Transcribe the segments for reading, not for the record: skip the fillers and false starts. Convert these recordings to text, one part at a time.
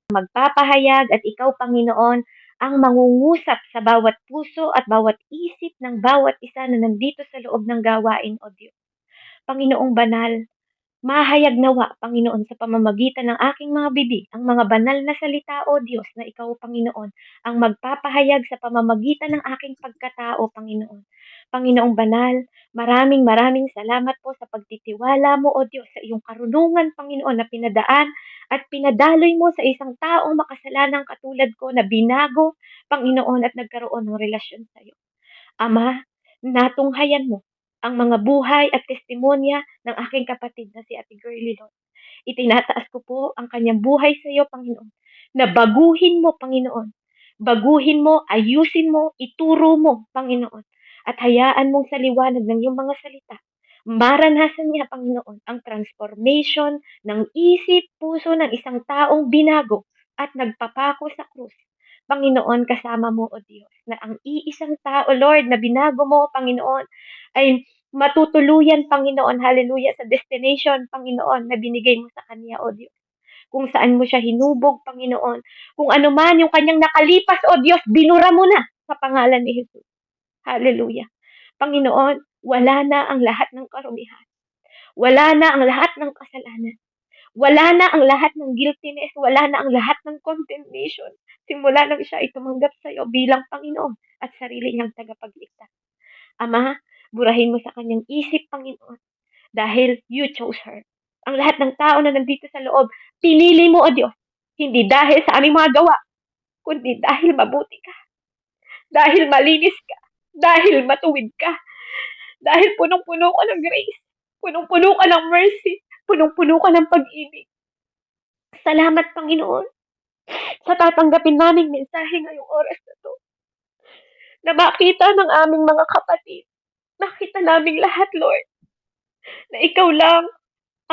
magpapahayag at ikaw, Panginoon, ang mangungusap sa bawat puso at bawat isip ng bawat isa na nandito sa loob ng gawain, O Diyos. Panginoong banal, mahayag nawa, Panginoon, sa pamamagitan ng aking mga bibig, ang mga banal na salita, O Diyos, na ikaw, Panginoon, ang magpapahayag sa pamamagitan ng aking pagkatao, Panginoon. Panginoong banal, maraming maraming salamat po sa pagtitiwala mo, O Diyos, sa iyong karunungan, Panginoon, na pinadaan at pinadaloy mo sa isang taong makasalanang katulad ko na binago, Panginoon, at nagkaroon ng relasyon sa iyo. Ama, natunghayan mo ang mga buhay at testimonya ng aking kapatid na si Ate Girlie, Lord. Itinataas ko po ang kanyang buhay sa iyo, Panginoon. Na baguhin mo, Panginoon. Baguhin mo, ayusin mo, ituro mo, Panginoon. At hayaan mong sa liwanag ng iyong mga salita. Maranasan niya, Panginoon, ang transformation ng isip, puso ng isang taong binago at nagpapako sa krus. Panginoon, kasama mo, O Diyos, na ang iisang tao, Lord, na binago mo, Panginoon, ay matutuluyan, Panginoon, hallelujah, sa destination, Panginoon, na binigay mo sa kanya, O Diyos. Kung saan mo siya hinubog, Panginoon. Kung ano man yung kanyang nakalipas, O Diyos, binura mo na sa pangalan ni Jesus. Hallelujah. Panginoon, wala na ang lahat ng karumihan. Wala na ang lahat ng kasalanan. Wala na ang lahat ng guiltiness. Wala na ang lahat ng condemnation. Simula nang siya ay tumanggap sa iyo bilang Panginoon at sarili niyang tagapagligtas. Ama, burahin mo sa kanyang isip, Panginoon, dahil you chose her. Ang lahat ng tao na nandito sa loob, pinili mo, O Diyos, hindi dahil sa aming mga gawa, kundi dahil mabuti ka, dahil malinis ka, dahil matuwid ka, dahil punong-puno ka ng grace, punong-puno ka ng mercy, punong-puno ka ng pag-ibig. Salamat, Panginoon, sa tatanggapin naming mensahe ngayong oras na to, na makita ng aming mga kapatid, nakita naming lahat, Lord, na ikaw lang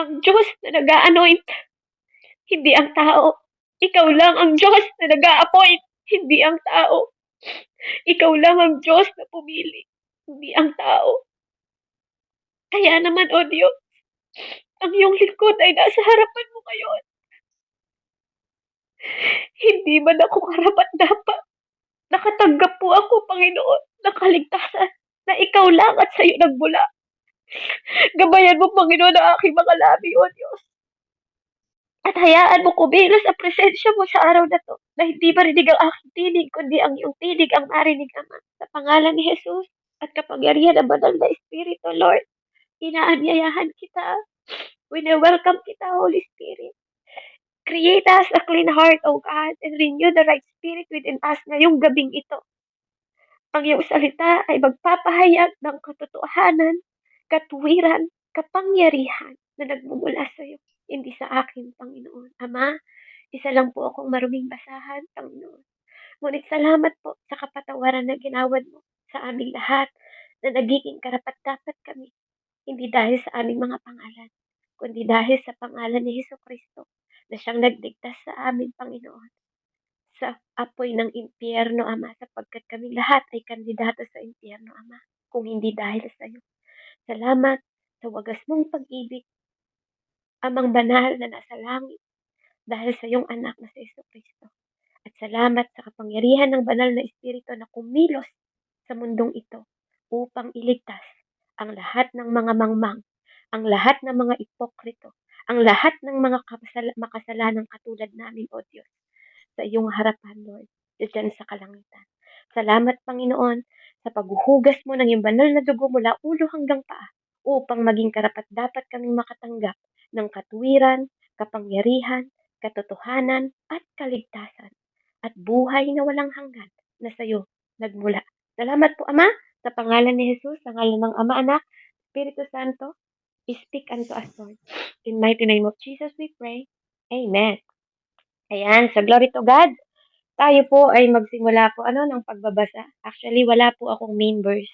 ang Diyos na nag-a-anoint, hindi ang tao. Ikaw lang ang Diyos na nag-a-appoint, hindi ang tao. Ikaw lang ang Diyos na pumili, hindi ang tao. Kaya naman, O Diyos, ang iyong lingkod ay nasa harapan mo ngayon. Hindi man ako karapat-dapat. Nakatanggap po ako, Panginoon, ng kaligtasan na ikaw lang at sa iyo nagmula. Gabayan mo, Panginoon, ang aking mga labi, O Diyos. At hayaan mo kumilos ang presensya mo sa araw na to, na hindi marinig ang aking tinig, kundi ang iyong tinig ang marinig, Ama. Sa pangalan ni Jesus at kapangyarihan ng banal na Espiritu, Lord, inaanyayahan kita. We welcome kita, Holy Spirit. Create us a clean heart, O God, and renew the right spirit within us ngayong gabing ito. Ang iyong salita ay magpapahayag ng katotohanan, katuwiran, kapangyarihan na nagmumula sa iyo, hindi sa akin, Panginoon. Ama, isa lang po akong maruming basahan, Panginoon. Ngunit salamat po sa kapatawaran na ginawad mo sa aming lahat na nagiging karapat-dapat kami, hindi dahil sa aming mga pangalan, kundi dahil sa pangalan ni Hesus Kristo na siyang nagligtas sa amin, Panginoon, sa apoy ng impyerno, Ama, sapagkat kami lahat ay kandidato sa impyerno, Ama, kung hindi dahil sa iyo. Salamat sa wagas mong pag-ibig, Amang banal na nasa langit, dahil sa iyong anak na si Hesus Kristo. At salamat sa kapangyarihan ng banal na Espiritu na kumilos sa mundong ito upang iligtas ang lahat ng mga mangmang, ang lahat ng mga ipokrito, ang lahat ng mga makasalanang katulad namin, O Diyos, sa iyong harapan, Lord, dyan sa kalangitan. Salamat, Panginoon, sa paghuhugas mo ng iyong banal na dugo mula ulo hanggang paa upang maging karapat-dapat kaming makatanggap ng katuwiran, kapangyarihan, katotohanan at kaligtasan at buhay na walang hanggan na sa iyo nagmula. Salamat po, Ama, sa pangalan ni Jesus, sa ngalan ng Ama, Anak, Espiritu Santo, speak unto us, Lord. In mighty name of Jesus we pray. Amen. Ayan, sa glory to God, tayo po ay magsimula po ng pagbabasa. Actually, wala po akong main verse.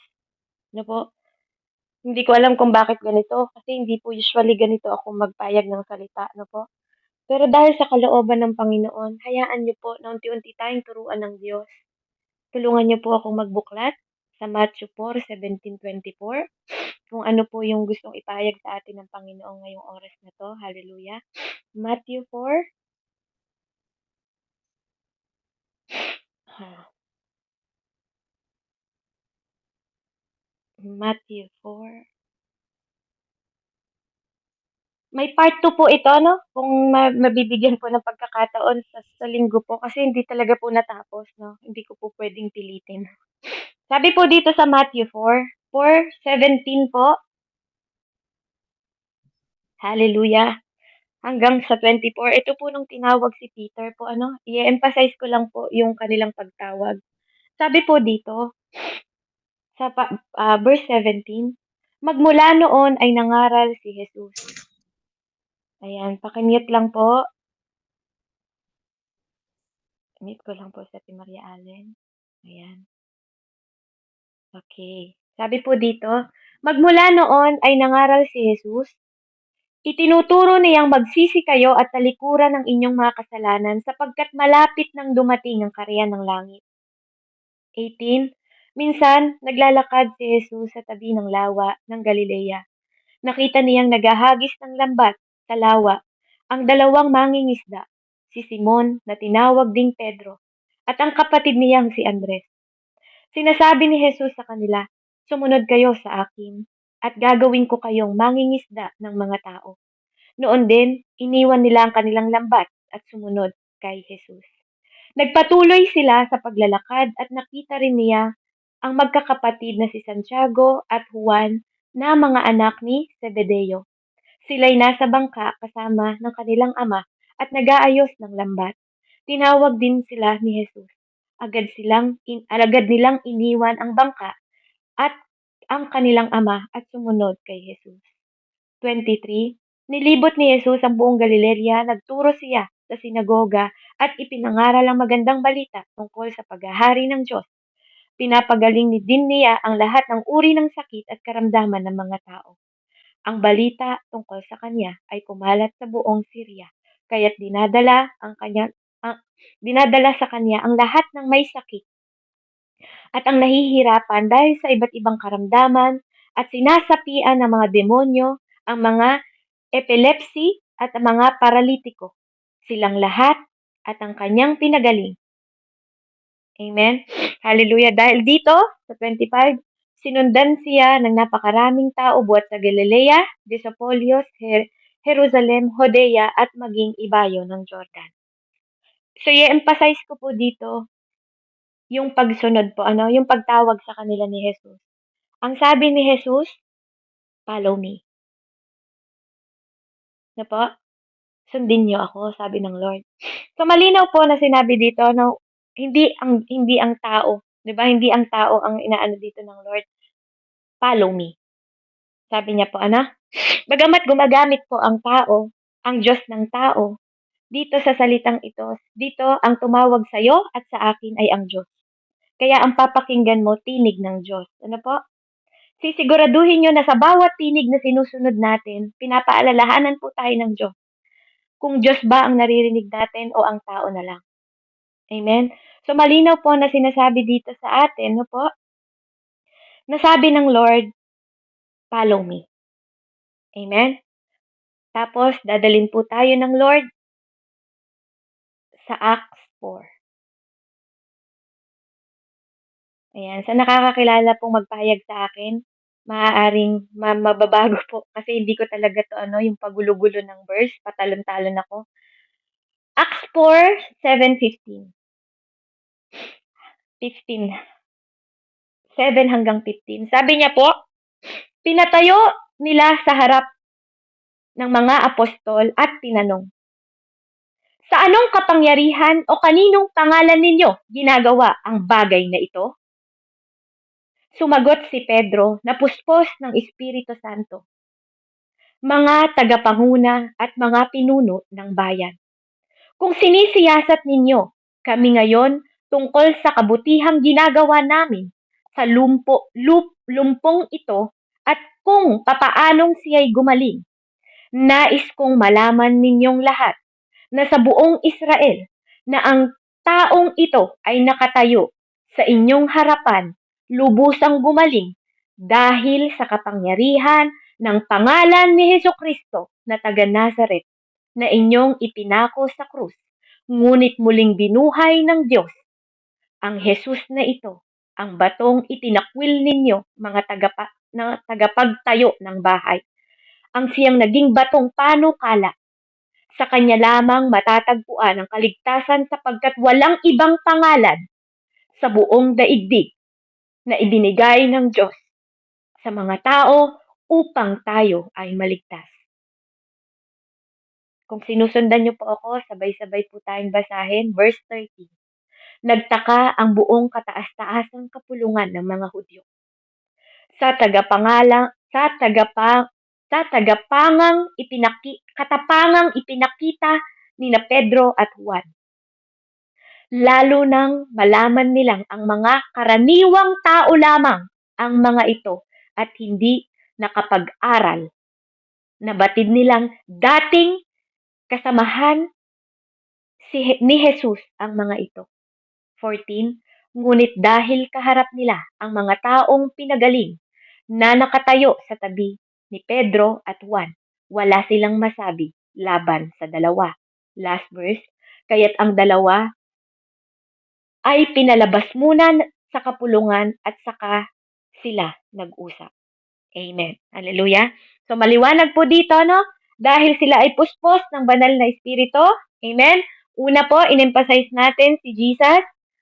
Ano po? Hindi ko alam kung bakit ganito kasi hindi po usually ganito ako magpayag ng salita, no po? Pero dahil sa kalooban ng Panginoon, hayaan niyo po na unti-unti tayong turuan ng Diyos. Tulungan niyo po akong magbuklat sa Matthew 4:17-24 kung ano po yung gustong ipahayag sa atin ng Panginoon ngayong oras na to. Hallelujah. Matthew 4, Matthew 4. May part 2 po ito, no? Kung mabibigyan po ng pagkakataon sa linggo po kasi hindi talaga po natapos, no? Hindi ko po pwedeng pilitin. Sabi po dito sa Matthew 4:17 po. Hallelujah. Hanggang sa 24. Ito po nung tinawag si Peter po, ano? I-emphasize ko lang po yung kanilang pagtawag. Sabi po dito, sa verse 17, magmula noon ay nangaral si Jesus. Ayan, pakimute lang po. Mute ko lang po sa Maria Allen. Ayan. Okay. Sabi po dito, magmula noon ay nangaral si Jesus. Itinuturo niyang magsisi kayo at talikuran ng inyong mga kasalanan sapagkat malapit nang dumating ang kaharian ng langit. 18. Minsan, naglalakad si Jesus sa tabi ng lawa ng Galilea. Nakita niyang naghahagis ng lambat sa lawa ang dalawang mangingisda, si Simon na tinawag ding Pedro, at ang kapatid niyang si Andres. Sinasabi ni Jesus sa kanila, sumunod kayo sa akin, at gagawin ko kayong mangingisda ng mga tao. Noon din, iniwan nila ang kanilang lambat at sumunod kay Jesus. Nagpatuloy sila sa paglalakad at nakita rin niya ang magkakapatid na si Santiago at Juan na mga anak ni Zebedeo. Sila'y nasa bangka kasama ng kanilang ama at nag-aayos ng lambat. Tinawag din sila ni Jesus. Agad nilang iniwan ang bangka at ang kanilang ama at sumunod kay Jesus. 23. Nilibot ni Jesus ang buong Galilea, nagturo siya sa sinagoga at ipinangaral ang magandang balita tungkol sa paghahari ng Diyos. Pinapagaling din niya ang lahat ng uri ng sakit at karamdaman ng mga tao. Ang balita tungkol sa kanya ay kumalat sa buong Syria, kaya't dinadala sa kanya ang lahat ng may sakit at ang nahihirapan dahil sa iba't ibang karamdaman at sinasapian ng mga demonyo, ang mga epilepsy at ang mga paralitiko. Silang lahat at ang kanyang pinagaling. Amen. Hallelujah. Dahil dito, sa 25, sinundan siya ng napakaraming tao buhat sa Galilea, Decapolios, Jerusalem, Judea at maging ibayo ng Jordan. So, i-emphasize ko po dito yung pagsunod po, yung pagtawag sa kanila ni Jesus. Ang sabi ni Jesus, follow me. Na po? Sundin niyo ako, sabi ng Lord. So malinaw po na sinabi dito na hindi ang tao, 'di ba? Hindi ang tao ang inaano dito ng Lord. Follow me. Sabi niya po, bagamat gumagamit po ang tao, ang Diyos ng tao, dito sa salitang ito, dito ang tumawag sa iyo at sa akin ay ang Diyos. Kaya ang papakinggan mo, tinig ng Diyos. Ano po? Sisiguraduhin nyo na sa bawat tinig na sinusunod natin, pinapaalalahanan po tayo ng Diyos. Kung Diyos ba ang naririnig natin o ang tao na lang. Amen? So malinaw po na sinasabi dito sa atin, no po? Nasabi ng Lord, follow me. Amen? Tapos, dadalin po tayo ng Lord sa Acts 4. Ayan, sa nakakakilala pong magpahayag sa akin, maaaring mababago po kasi hindi ko talaga to yung pagulo-gulo ng verse, patalon-talon ako. Acts 4:7-15. 15. 7 hanggang 15. Sabi niya po, pinatayo nila sa harap ng mga apostol at tinanong, sa anong kapangyarihan o kaninong pangalan ninyo ginagawa ang bagay na ito? Sumagot si Pedro na puspos ng Espiritu Santo. Mga tagapanguna at mga pinuno ng bayan. Kung sinisiyasat ninyo kami ngayon tungkol sa kabutihang ginagawa namin sa lumpong ito at kung papaanong siya'y gumaling, nais kong malaman ninyong lahat na sa buong Israel na ang taong ito ay nakatayo sa inyong harapan, lubusang gumaling dahil sa kapangyarihan ng pangalan ni Hesukristo na taga Nazaret na inyong ipinako sa krus, ngunit muling binuhay ng Diyos ang Jesus na ito ang batong itinakwil ninyo, mga tagapagtayo ng bahay, ang siyang naging batong panukala. Sa kanya lamang matatagpuan ang kaligtasan sapagkat walang ibang pangalan sa buong daigdig na ibinigay ng Diyos sa mga tao upang tayo ay maligtas. Kung sinusundan niyo po ako, sabay-sabay po tayong basahin. Verse 13. Nagtaka ang buong kataas-taasang kapulungan ng mga Hudyo sa katapangang ipinakita ni na Pedro at Juan. Lalo nang malaman nilang ang mga karaniwang tao lamang ang mga ito at hindi nakapag-aral. Nabatid nilang dating kasamahan ni Jesus ang mga ito. 14. Ngunit dahil kaharap nila ang mga taong pinagaling na nakatayo sa tabi ni Pedro at Juan, wala silang masabi laban sa dalawa. Last verse. Kaya't ang dalawa ay pinalabas muna sa kapulungan at saka sila nag-usap. Amen. Hallelujah. So maliwanag po dito, no? Dahil sila ay puspos ng banal na espiritu. Amen. Una po, in-emphasize natin si Jesus.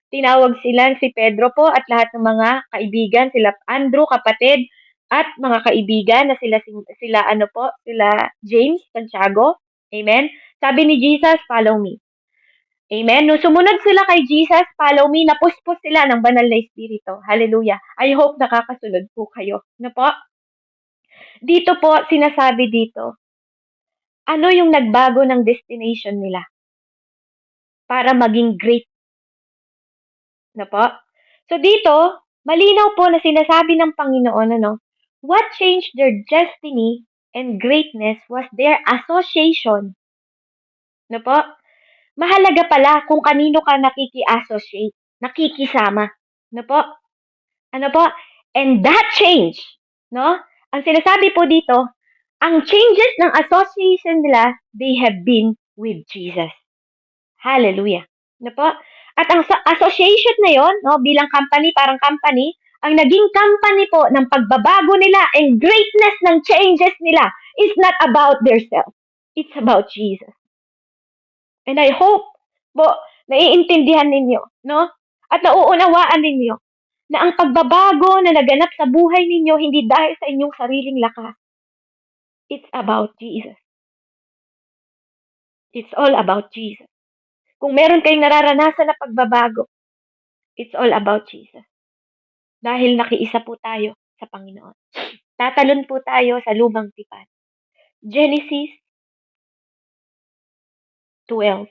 Tinawag sila si Pedro po at lahat ng mga kaibigan, sila Andrew, kapatid, at mga kaibigan na sila James, Santiago. Amen. Sabi ni Jesus, follow me. Amen. Nung sumunod sila kay Jesus, follow me, napuspos sila ng banal na espiritu. Hallelujah. I hope nakakasunod po kayo. No po? Dito po, sinasabi dito, ano yung nagbago ng destination nila para maging great? No po? So dito, malinaw po na sinasabi ng Panginoon, what changed their destiny and greatness was their association. No po? Mahalaga pala kung kanino ka nakiki-associate, nakikisama. No po? Ano po? And that change, no? Ang sinasabi po dito, ang changes ng association nila, they have been with Jesus. Hallelujah. No po? At ang association na yon, no, bilang company, parang company, ang naging company po ng pagbabago nila and greatness ng changes nila is not about their self. It's about Jesus. And I hope po, naiintindihan ninyo, no? At nauunawaan ninyo na ang pagbabago na naganap sa buhay ninyo hindi dahil sa inyong sariling lakas. It's about Jesus. It's all about Jesus. Kung meron kayong nararanasan na pagbabago, it's all about Jesus. Dahil nakiisa po tayo sa Panginoon. Tatalon po tayo sa lumang tipan. Genesis 12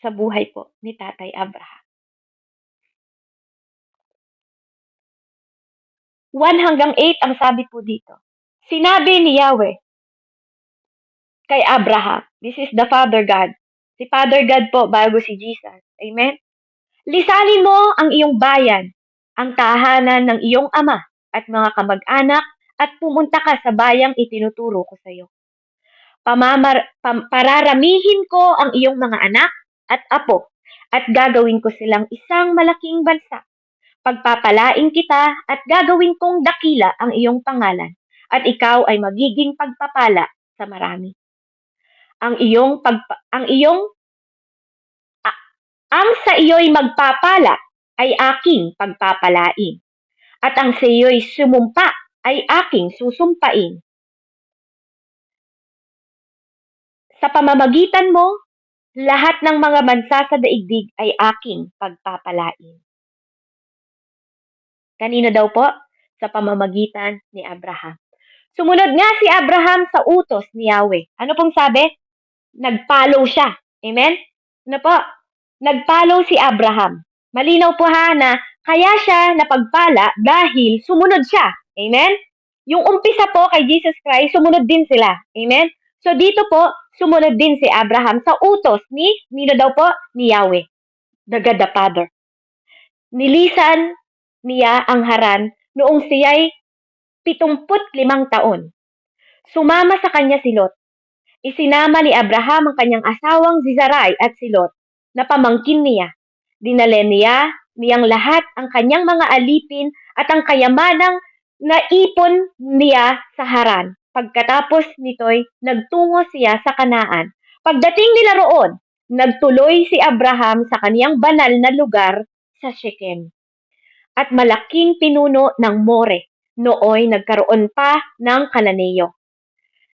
sa buhay po ni Tatay Abraham. 1-8 ang sabi po dito. Sinabi ni Yahweh kay Abraham, this is the Father God. Si Father God po bago si Jesus. Amen? Lisalin mo ang iyong bayan, ang tahanan ng iyong ama at mga kamag-anak at pumunta ka sa bayang itinuturo ko sa iyo. Pararamihin ko ang iyong mga anak at apo at gagawin ko silang isang malaking bansa. Pagpapalain kita at gagawin kong dakila ang iyong pangalan at ikaw ay magiging pagpapala sa marami. Ang sa iyo'y magpapala ay aking pagpapalain at ang sa iyo'y sumumpa ay aking susumpain. Sa pamamagitan mo, lahat ng mga bansa sa daigdig ay aking pagpapalain. Kanino daw po? Sa pamamagitan ni Abraham. Sumunod nga si Abraham sa utos ni Yahweh. Ano pong sabi? Nag-follow siya. Amen? Ano po? Nag-follow si Abraham. Malinaw po ha na kaya siya napagpala dahil sumunod siya. Amen? Yung umpisa po kay Jesus Christ, sumunod din sila. Amen? So dito po, sumunod din si Abraham sa utos nino daw po? Ni Yahweh, the God the Father. Nilisan niya ang Haran noong siya'y 75 taon. Sumama sa kanya si Lot. Isinama ni Abraham ang kanyang asawang si Sarai at si Lot na pamangkin niya. Dinala niya niyang lahat ang kanyang mga alipin at ang kayamanang naipon niya sa Haran. Pagkatapos nito'y nagtungo siya sa Kanaan. Pagdating nila roon, nagtuloy si Abraham sa kaniyang banal na lugar sa Shechem at malaking pinuno ng More. Nooy nagkaroon pa ng Kananeo.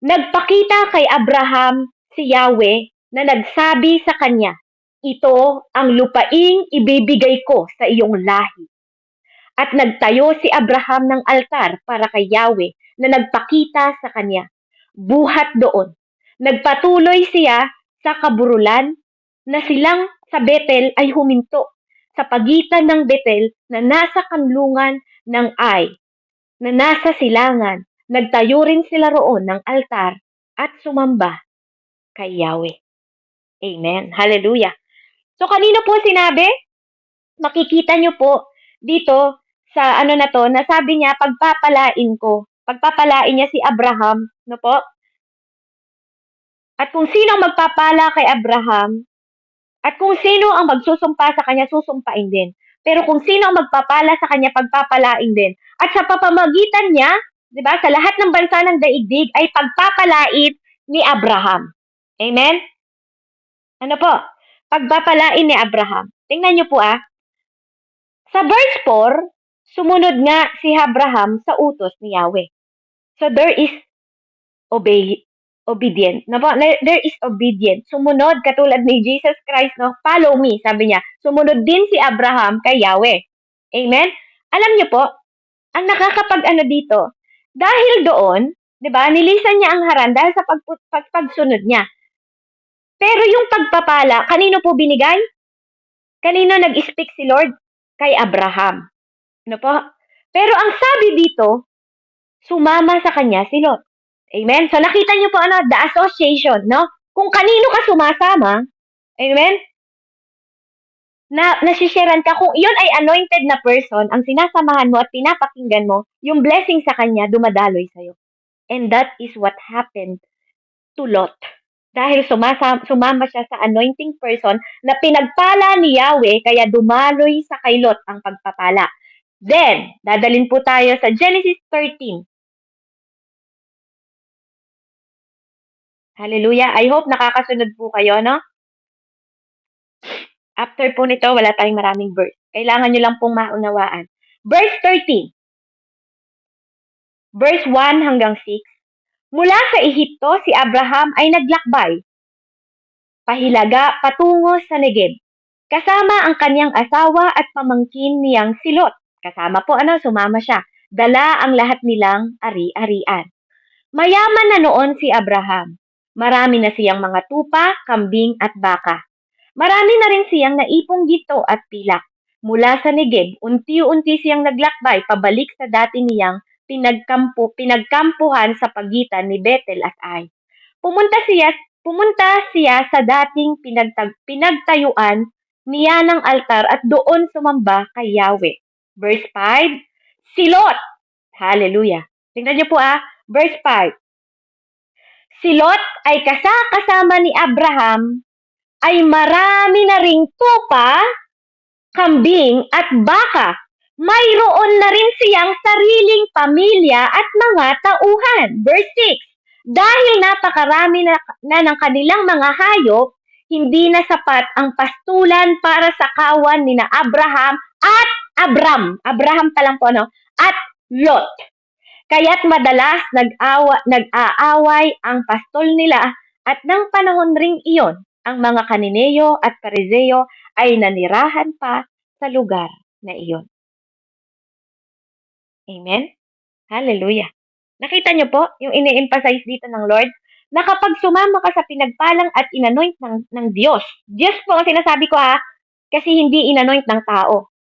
Nagpakita kay Abraham si Yahweh na nagsabi sa kanya, "Ito ang lupaing ibibigay ko sa iyong lahi." At nagtayo si Abraham ng altar para kay Yahweh na nagpakita sa kanya. Buhat doon, nagpatuloy siya sa kaburulan na silang sa Betel ay huminto sa pagitan ng Betel na nasa kanlungan ng Ai, na nasa silangan. Nagtayo rin sila roon ng altar at sumamba kay Yahweh. Amen. Hallelujah. So kanino po sinabi? Makikita nyo po dito sa ano na to, na sabi niya, pagpapalain ko. Pagpapalain niya si Abraham, no po? At kung sino ang magpapala kay Abraham, at kung sino ang magsusumpa sa kanya, susumpain din. Pero kung sino ang magpapala sa kanya, pagpapalain din. At sa papamagitan niya, di ba, sa lahat ng bansa ng daigdig, ay pagpapalain ni Abraham. Amen? Ano po? Pagpapalain ni Abraham. Tingnan niyo po Sa verse 4, sumunod nga si Abraham sa utos ni Yahweh. So there is obedient. There is obedient. Sumunod katulad ni Jesus Christ, no? Follow me, sabi niya. Sumunod din si Abraham kay Yahweh. Amen? Alam niyo po, ang nakakapag-ano dito, dahil doon, 'di ba? Nilisan niya ang Haran dahil sa pagsunod niya. Pero yung pagpapala, kanino po binigay? Kanino nag-speak si Lord? Kay Abraham. Ano po? Pero ang sabi dito, sumama sa kanya si Lot. Amen? So nakita niyo po the association, no? Kung kanino ka sumasama, amen? Nasisharean ka, kung yun ay anointed na person, ang sinasamahan mo at pinapakinggan mo, yung blessing sa kanya, dumadaloy sa'yo. And that is what happened to Lot. Dahil sumama siya sa anointing person na pinagpala ni Yahweh, kaya dumaloy sa kay Lot ang pagpapala. Then, dadalin po tayo sa Genesis 13. Hallelujah. I hope nakakasunod po kayo, no? After po nito, wala tayong maraming verse. Kailangan nyo lang pong maunawaan. Verse 13. Verse 1 hanggang 6. Mula sa Ehipto, si Abraham ay naglakbay. Pahilaga patungo sa Negeb. Kasama ang kanyang asawa at pamangkin niyang si Lot. Kasama po, sumama siya. Dala ang lahat nilang ari-arian. Mayaman na noon si Abraham. Marami na siyang mga tupa, kambing at baka. Marami na rin siyang naipong gito at pilak. Mula sa Negeb, unti-unti siyang naglakbay pabalik sa dati niyang pinagkampuhan sa pagitan ni Betel at Ai. Pumunta siya sa dating pinagtayuan niya ng altar at doon sumamba kay Yahweh. Verse 5, si Lot. Hallelujah. Tingnan niyo po verse 5. Si Lot ay kasama ni Abraham ay marami na ring tupa, kambing at baka. Mayroon na rin siyang sariling pamilya at mga tauhan. Verse 6. Dahil napakarami na ng kanilang mga hayop, hindi na sapat ang pastulan para sa kawan ni na Abraham at Abraham pa lang po, at Lot. Kaya't madalas nag-aaway ang pastol nila at ng panahon ring iyon, ang mga Kanineo at Perizeo ay nanirahan pa sa lugar na iyon. Amen? Hallelujah. Nakita niyo po yung ini-emphasize dito ng Lord na kapag sumama ka sa pinagpalang at inanoint ng Diyos, Diyos po ang sinasabi ko kasi hindi inanoint ng tao.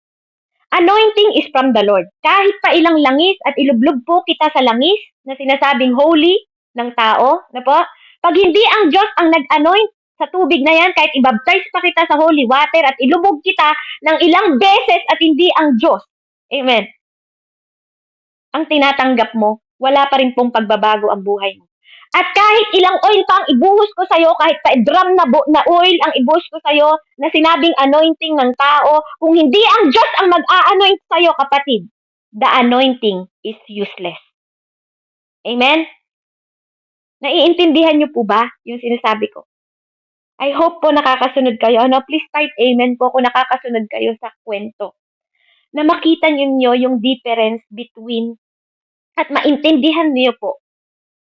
Anointing is from the Lord. Kahit pa ilang langis at ilublog po kita sa langis na sinasabing holy ng tao, na po, pag hindi ang Diyos ang nag-anoint sa tubig na yan, kahit ibaptize pa kita sa holy water at ilubog kita ng ilang beses at hindi ang Diyos. Amen. Ang tinatanggap mo, wala pa rin pong pagbabago ang buhay mo. At kahit ilang oil pa ang ibuhos ko sa'yo, kahit pa drum na oil ang ibuhos ko sa'yo, na sinabing anointing ng tao, kung hindi ang Diyos ang mag-a-anoint sa'yo, kapatid, the anointing is useless. Amen? Naiintindihan niyo po ba yung sinasabi ko? I hope po nakakasunod kayo. Ano, please type amen po kung nakakasunod kayo sa kwento. Na makita niyo yung difference between at maintindihan niyo po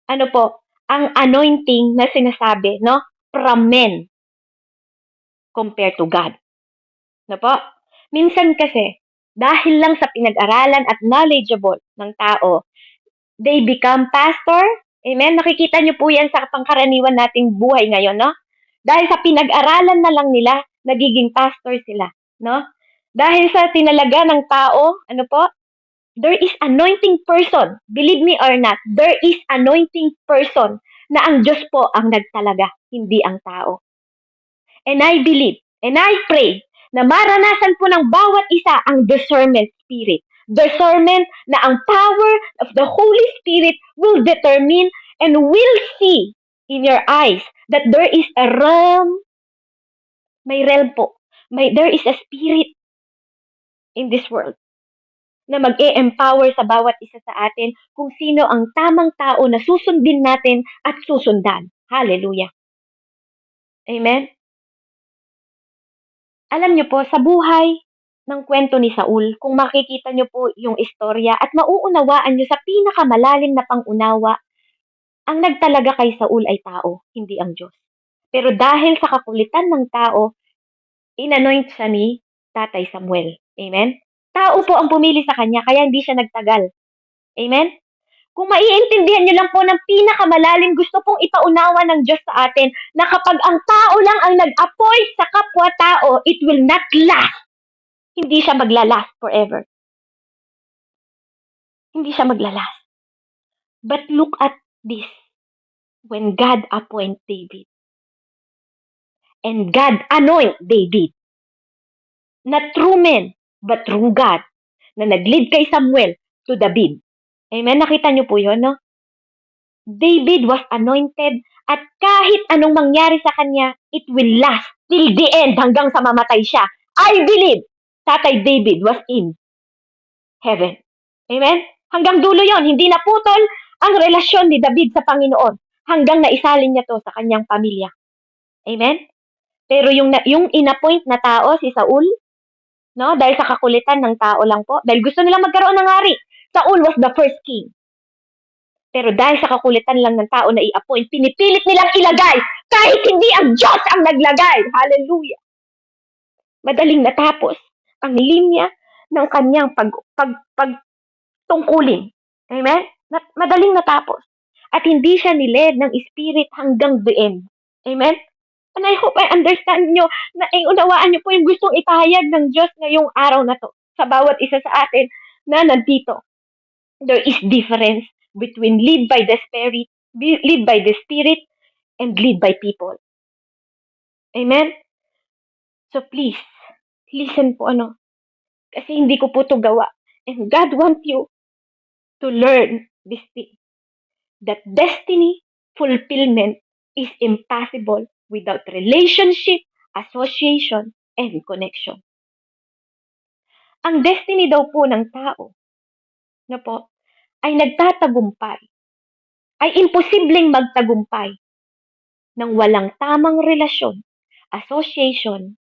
ano po, ang anointing na sinasabi, no? From men compared to God. No po? Minsan kasi, dahil lang sa pinag-aralan at knowledgeable ng tao, they become pastor. Amen? Nakikita niyo po yan sa pangkaraniwan nating buhay ngayon, no? Dahil sa pinag-aralan na lang nila, nagiging pastor sila, no? Dahil sa tinalaga ng tao, ano po? There is anointing person. Believe me or not, there is anointing person na ang Diyos po ang nagtalaga, hindi ang tao. And I believe, and I pray, na maranasan po ng bawat isa ang discernment spirit. Discernment na ang power of the Holy Spirit will determine and will see in your eyes that there is a realm, may realm po, there is a spirit in this world na mag-e-empower sa bawat isa sa atin kung sino ang tamang tao na susundin natin at susundan. Hallelujah. Amen? Alam niyo po, sa buhay ng kwento ni Saul, kung makikita niyo po yung istorya at mauunawaan niyo sa pinakamalalim na pangunawa, ang nagtalaga kay Saul ay tao, hindi ang Diyos. Pero dahil sa kakulitan ng tao, inanoint siya ni Tatay Samuel. Amen? Tao po ang pumili sa kanya, kaya hindi siya nagtagal. Amen? Kung maiintindihan niyo lang po ng pinakamalalim, gusto pong ipaunawa ng Diyos sa atin na kapag ang tao lang ang nag-appoint sa kapwa-tao, it will not last. Hindi siya maglalast forever. Hindi siya maglalast. But look at this. When God appoint David, and God anoint David, not true men, but true God, na nag-lead kay Samuel to David. Amen? Nakita niyo po yun, no? David was anointed at kahit anong mangyari sa kanya, it will last till the end hanggang sa mamatay siya. I believe Tatay David was in heaven. Amen? Hanggang dulo yon, hindi naputol ang relasyon ni David sa Panginoon hanggang naisalin niya to sa kanyang pamilya. Amen? Pero yung inappoint na tao, si Saul, no, dahil sa kakulitan ng tao lang po, dahil gusto nilang magkaroon ng hari, Saul was the first king. Pero dahil sa kakulitan lang ng tao na i-appoint, pinipilit nilang ilagay kahit hindi ang Diyos ang naglagay. Hallelujah. Madaling natapos ang linya ng kanyang pagtungkulin. Amen? Madaling natapos. At hindi siya niled ng Spirit hanggang the end. Amen? And I hope I understand nyo na unawaan nyo po yung gustong ipahayag ng Diyos ngayong araw na to sa bawat isa sa atin na nandito. There is difference between lead by the Spirit and lead by people. Amen? So please, listen po kasi hindi ko po to gawa. And God wants you to learn this thing. That destiny fulfillment is impossible without relationship, association, and connection. Ang destiny daw po ng tao na po ay nagtatagumpay, ay imposibleng magtagumpay ng walang tamang relasyon, association,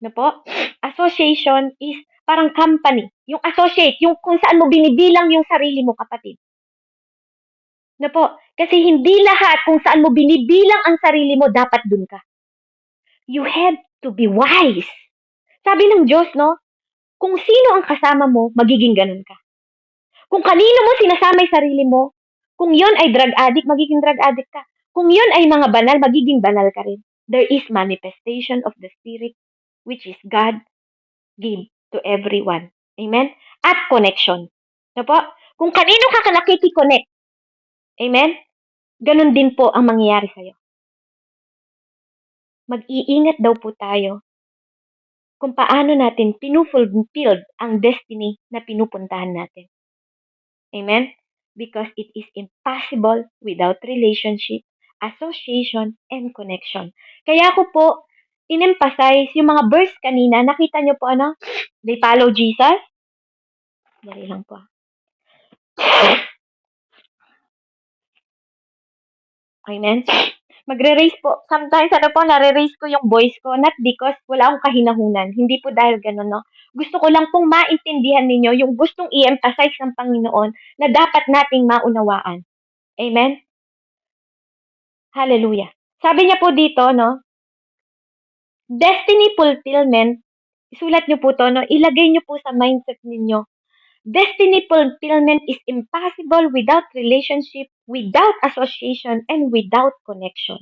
na po? Association is parang company. Yung associate, yung kung saan mo binibilang yung sarili mo, kapatid. Na po? Kasi hindi lahat kung saan mo binibilang ang sarili mo, dapat dun ka. You have to be wise. Sabi ng Diyos, no? Kung sino ang kasama mo, magiging ganun ka. Kung kanino mo sinasama yung sarili mo, kung yon ay drug addict, magiging drug addict ka. Kung yon ay mga banal, magiging banal ka rin. There is manifestation of the Spirit, which is God give to everyone. Amen? At connection. Na po? Kung kanino ka nakiki-connect, amen? Ganun din po ang mangyayari sa'yo. Mag-iingat daw po tayo kung paano natin pinufulfilled ang destiny na pinupuntahan natin. Amen? because it is impossible without relationship, association, and connection. Kaya ko po, in-emphasize yung mga verse kanina, nakita nyo po ano? They follow Jesus? Dali lang po. Amen? Magre-raise po. Sometimes, nare-raise ko yung voice ko, not because wala akong kahinahunan. Hindi po dahil ganun, no? Gusto ko lang pong maintindihan ninyo yung gustong i-emphasize ng Panginoon na dapat nating maunawaan. Amen? Hallelujah. Sabi niya po dito, no? Destiny fulfillment, isulat niyo po to, no? Ilagay niyo po sa mindset ninyo. Destiny fulfillment is impossible without relationship, without association, and without connection.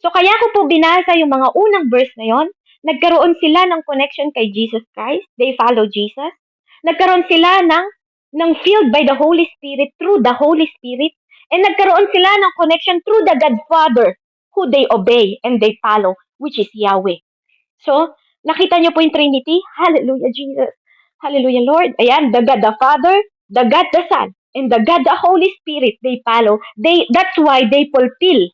So kaya ko po binasa yung mga unang verse na yon. Nagkaroon sila ng connection kay Jesus Christ. They follow Jesus. Nagkaroon sila ng filled by the Holy Spirit through the Holy Spirit. And nagkaroon sila ng connection through the God Father who they obey and they follow, which is Yahweh. So, nakita niyo po yung Trinity? Hallelujah, Jesus. Hallelujah, Lord. Ayan, the God the Father, the God the Son, and the God the Holy Spirit, they follow. That's why they fulfill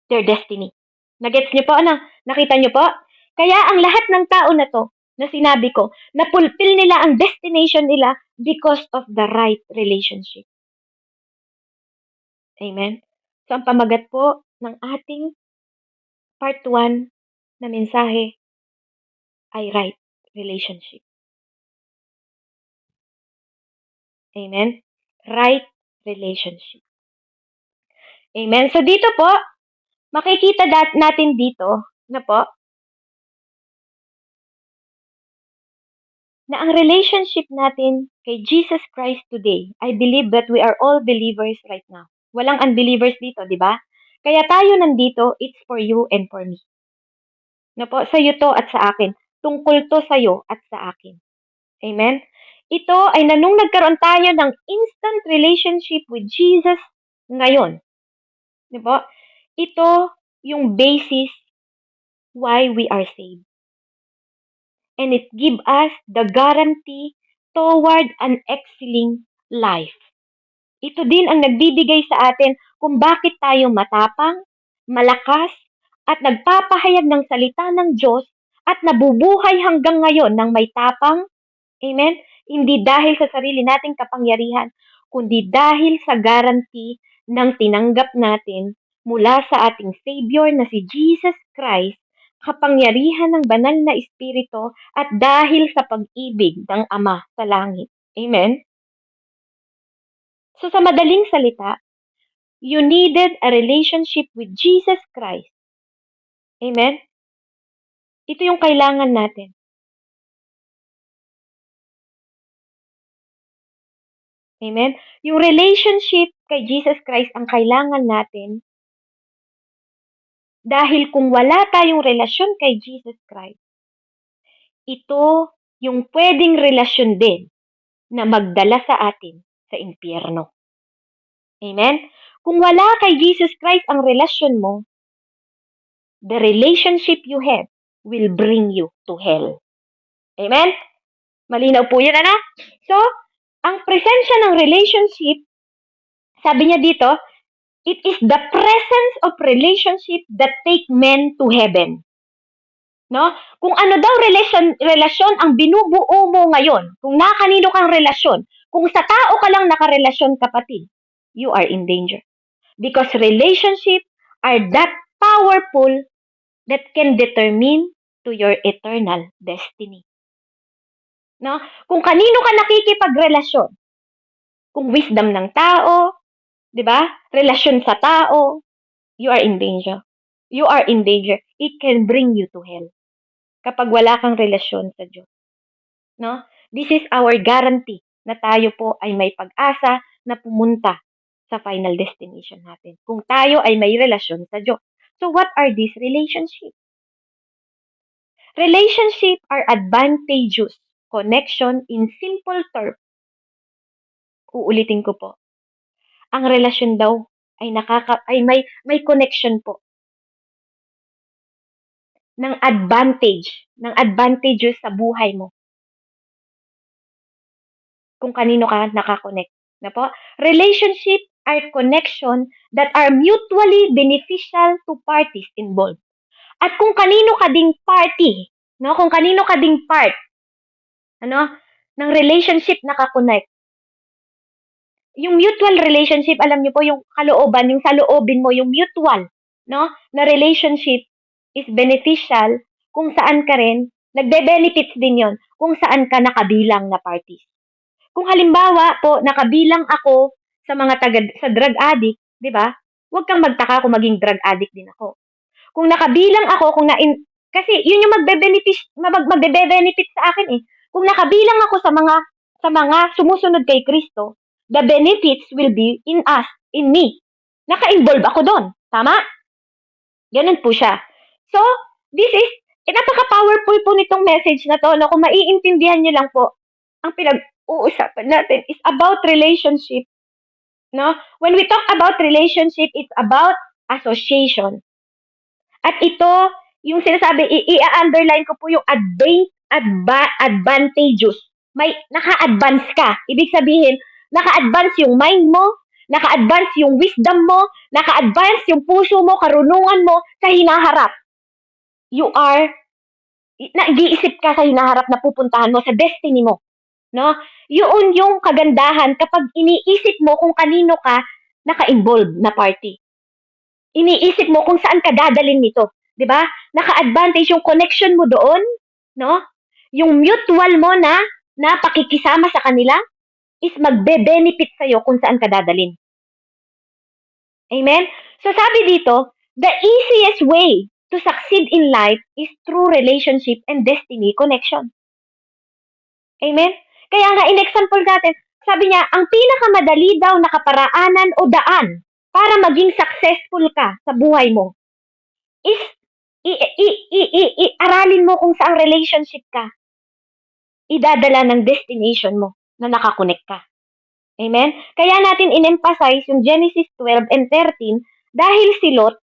their destiny. Nagets niyo po, ano? Nakita niyo po? Kaya ang lahat ng tao na to, na sinabi ko, na-fulfill nila ang destination nila because of the right relationship. Amen? So, ang pamagat po ng ating part 1 na mensahe ay right relationship. Amen? Right relationship. Amen? So, dito po, makikita natin dito na po, na ang relationship natin kay Jesus Christ today, I believe that we are all believers right now. Walang unbelievers dito, di ba? Kaya tayo nandito, it's for you and for me. Na po, sa iyo to at sa akin. Tungkol to sa iyo at sa akin. Amen? Ito ay nung nagkaroon tayo ng instant relationship with Jesus ngayon. Di ba? Ito yung basis why we are saved. And it give us the guarantee toward an excelling life. Ito din ang nagbibigay sa atin kung bakit tayo matapang, malakas, at nagpapahayag ng salita ng Diyos at nabubuhay hanggang ngayon ng may tapang. Amen? Hindi dahil sa sarili nating kapangyarihan, kundi dahil sa guarantee ng tinanggap natin mula sa ating Savior na si Jesus Christ, kapangyarihan ng banal na Espiritu at dahil sa pag-ibig ng Ama sa langit. Amen? So sa madaling salita, you needed a relationship with Jesus Christ. Amen? Ito yung kailangan natin. Amen? Yung relationship kay Jesus Christ ang kailangan natin dahil kung wala tayong relasyon kay Jesus Christ, ito yung pwedeng relasyon din na magdala sa atin sa impyerno. Amen? Kung wala kay Jesus Christ ang relasyon mo, the relationship you have will bring you to hell. Amen? Malinaw po yun, ano? So, ang presensya ng relationship, sabi niya dito, it is the presence of relationship that take men to heaven. No? Kung ano daw relasyon ang binubuo mo ngayon, kung nakanino kang relasyon, kung sa tao ka lang nakarelasyon, kapatid, you are in danger. Because relationship are that powerful that can determine to your eternal destiny. No? Kung kanino ka nakikipagrelasyon, kung wisdom ng tao, 'di ba? Relasyon sa tao, you are in danger. You are in danger. It can bring you to hell kapag wala kang relasyon sa Diyos. No? This is our guarantee na tayo po ay may pag-asa na pumunta sa final destination natin. Kung tayo ay may relasyon sa Diyos. So what are these relationships? Relationships are advantageous connection in simple terms. Uulitin ko po. Ang relasyon daw ay may connection po ng advantages sa buhay mo. Kung kanino ka nakakonect. Na po? Relationship are connection that are mutually beneficial to parties involved. At kung kanino ka ding party, no? Kung kanino ka ding part, ano, ng relationship nakakonect. Yung mutual relationship, alam niyo po, yung kalooban, yung saloobin mo, yung mutual, no? Na relationship is beneficial kung saan ka rin, nagbe-benefits din yon kung saan ka nakabilang na parties. Kung halimbawa po, nakabilang ako sa mga sa drug addict, di ba? Huwag kang magtaka kung maging drug addict din ako. Kung nakabilang ako, kasi yun yung magbe-benefit sa akin eh. Kung nakabilang ako sa mga sumusunod kay Kristo, the benefits will be in us, in me. Naka-involve ako doon. Tama? Ganun po siya. So, this is, napaka-powerful po nitong message na to, no? Kung maiintindihan nyo lang po, ang pinag-uusapan natin is about relationship, no? When we talk about relationship, it's about association. At ito, yung sinasabi, i-underline ko po yung advantageous. May naka-advance ka. Ibig sabihin, naka-advance yung mind mo, naka-advance yung wisdom mo, naka-advance yung puso mo, karunungan mo sa hinaharap. You are, nag-iisip ka sa hinaharap na pupuntahan mo, sa destiny mo. No? Yun yung kagandahan kapag iniisip mo kung kanino ka naka-involve na party. Iniisip mo kung saan ka dadalhin nito, 'di ba? Naka-advantage yung connection mo doon, no? Yung mutual mo na pakikisama sa kanila is magbe-benefit sa iyo kung saan ka dadalhin. Amen? So sabi dito, the easiest way to succeed in life is through relationship and destiny connection. Amen? Kaya nga, in example natin, sabi niya, ang pinakamadali daw na kaparaanan o daan para maging successful ka sa buhay mo is aralin mo kung saang relationship ka idadala ng destination mo na nakakonect ka. Amen? Kaya natin in-emphasize yung Genesis 12 and 13 dahil si Lot,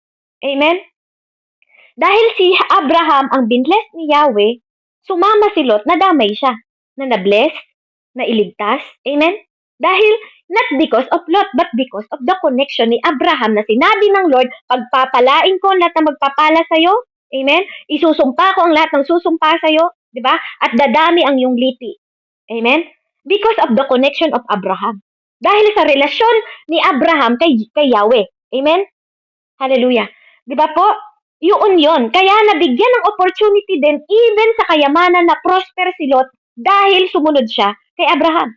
amen? Dahil si Abraham ang binless ni Yahweh, sumama si Lot, nadamay siya, na nabless, na iligtas, amen? Dahil not because of Lot, but because of the connection ni Abraham na sinabi ng Lord, pagpapalain ko ang lahat ng magpapala sa'yo, amen? Isusumpa ko ang lahat ng susumpa sa'yo, di ba? At dadami ang iyong lipi, amen? Because of the connection of Abraham. Dahil sa relasyon ni Abraham kay Yahweh, amen? Hallelujah. Di ba po? Yun. Kaya nabigyan ng opportunity din even sa kayamanan na prosper si Lot dahil sumunod siya kay Abraham.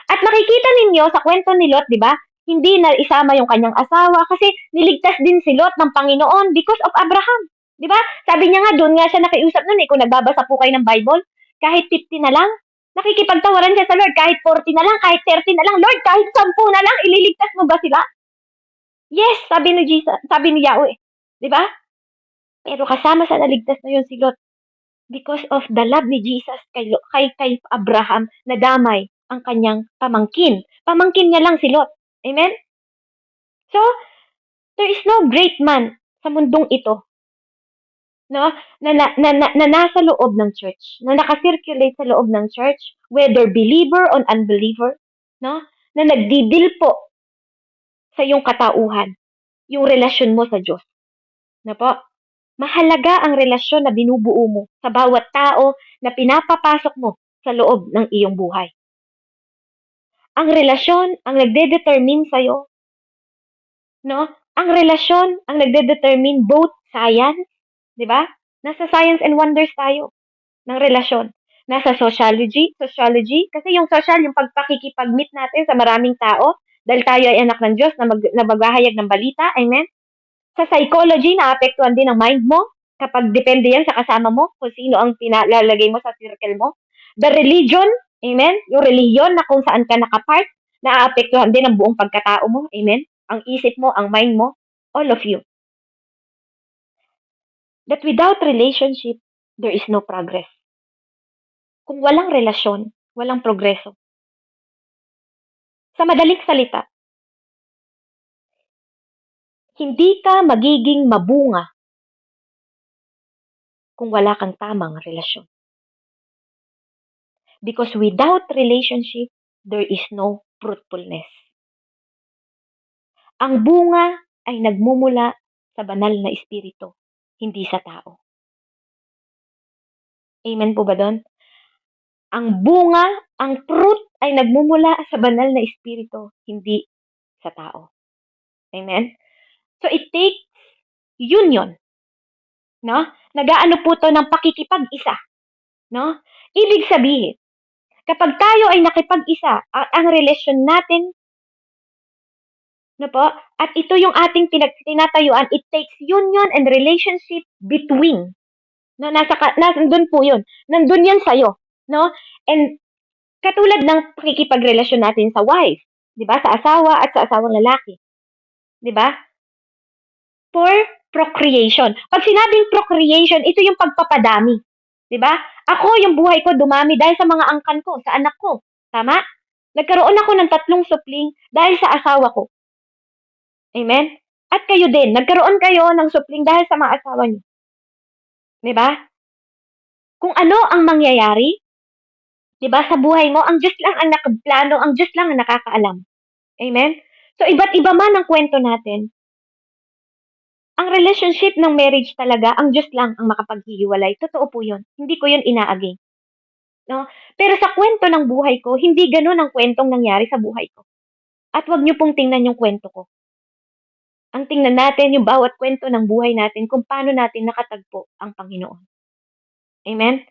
At makikita ninyo sa kwento ni Lot, di ba? Hindi na isama yung kanyang asawa kasi niligtas din si Lot ng Panginoon because of Abraham. Di ba? Sabi niya nga, doon nga siya nakiusap nun eh, kung nagbabasa po kayo ng Bible, kahit 50 na lang, nakikipagtawaran siya sa Lord, kahit 40 na lang, kahit 30 na lang, Lord, kahit 10 na lang, ililigtas mo ba sila? Yes, sabi ni Jesus, sabi ni Yahweh. Di ba? Pero kasama sa naligtas na yun si Lot because of the love ni Jesus kay Abraham na damay ang kanyang pamangkin. Pamangkin niya lang si Lot. Amen? So, there is no great man sa mundong ito no, na nasa loob ng church, na nakasirculate sa loob ng church, whether believer or unbeliever, no, na nagdidil po sa iyong katauhan, yung relasyon mo sa Diyos. Na po? Mahalaga ang relasyon na binubuo mo sa bawat tao na pinapapasok mo sa loob ng iyong buhay. Ang relasyon ang nagde-determine sa'yo, no? Ang relasyon ang nagde-determine both science, di ba? Nasa science and wonders tayo ng relasyon. Nasa sociology, kasi yung social, yung pagpakikipag-meet natin sa maraming tao, dahil tayo ay anak ng Diyos na maghahayag ng balita, amen? Sa psychology, naapektuhan din ang mind mo, kapag depende yan sa kasama mo, kung sino ang pinalalagay mo sa circle mo. The religion, amen? Yung religion na kung saan ka nakapart, naaapektuhan din ang buong pagkatao mo, amen? Ang isip mo, ang mind mo, all of you. That without relationship, there is no progress. Kung walang relasyon, walang progreso. Sa madaling salita, hindi ka magiging mabunga kung wala kang tamang relasyon. Because without relationship, there is no fruitfulness. Ang bunga ay nagmumula sa banal na espiritu, hindi sa tao. Amen po ba do'n? Ang bunga, ang fruit ay nagmumula sa banal na espiritu, hindi sa tao. Amen? So it takes union, no? Nag-aano po 'to ng pakikipag-isa, no? Ibig sabihin, kapag tayo ay nakipag-isa at ang relasyon natin, no po, at ito yung ating tinatayuan, it takes union and relationship between, no? Nandun po yun. Nandun yan sa'yo, no? And katulad ng pakikipagrelasyon natin sa wife, di ba? Sa asawa at sa asawang lalaki, di ba? For procreation. Pag sinabing procreation, ito yung pagpapadami. Di ba? Ako, yung buhay ko dumami dahil sa mga angkan ko, sa anak ko. Tama? Nagkaroon ako ng 3 supling dahil sa asawa ko. Amen? At kayo din, nagkaroon kayo ng supling dahil sa mga asawa niyo. Di ba? Kung ano ang mangyayari, di ba, sa buhay mo, ang Diyos lang ang nakaplano, ang Diyos lang ang nakakaalam. Amen? So, iba't iba man ang kwento natin, ang relationship ng marriage talaga, ang Diyos lang ang makapaghihiwalay. Totoo po yun. Hindi ko yun inaaging. No? Pero sa kwento ng buhay ko, hindi ganun ang kwentong nangyari sa buhay ko. At wag niyo pong tingnan yung kwento ko. Ang tingnan natin yung bawat kwento ng buhay natin kung paano natin nakatagpo ang Panginoon. Amen?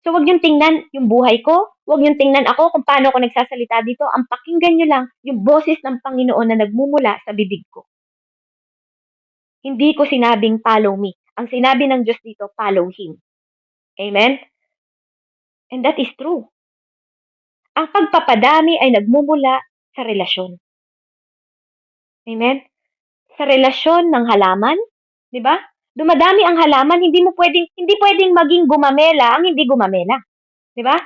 So wag niyong tingnan yung buhay ko, wag niyong tingnan ako kung paano ako nagsasalita dito. Ang pakinggan niyo lang yung boses ng Panginoon na nagmumula sa bibig ko. Hindi ko sinabing follow me. Ang sinabi ng Diyos dito, follow Him. Amen? And that is true. Ang pagpapadami ay nagmumula sa relasyon. Amen? Sa relasyon ng halaman, 'di ba? Dumadami ang halaman, hindi pwedeng maging gumamela ang hindi gumamela, 'di ba?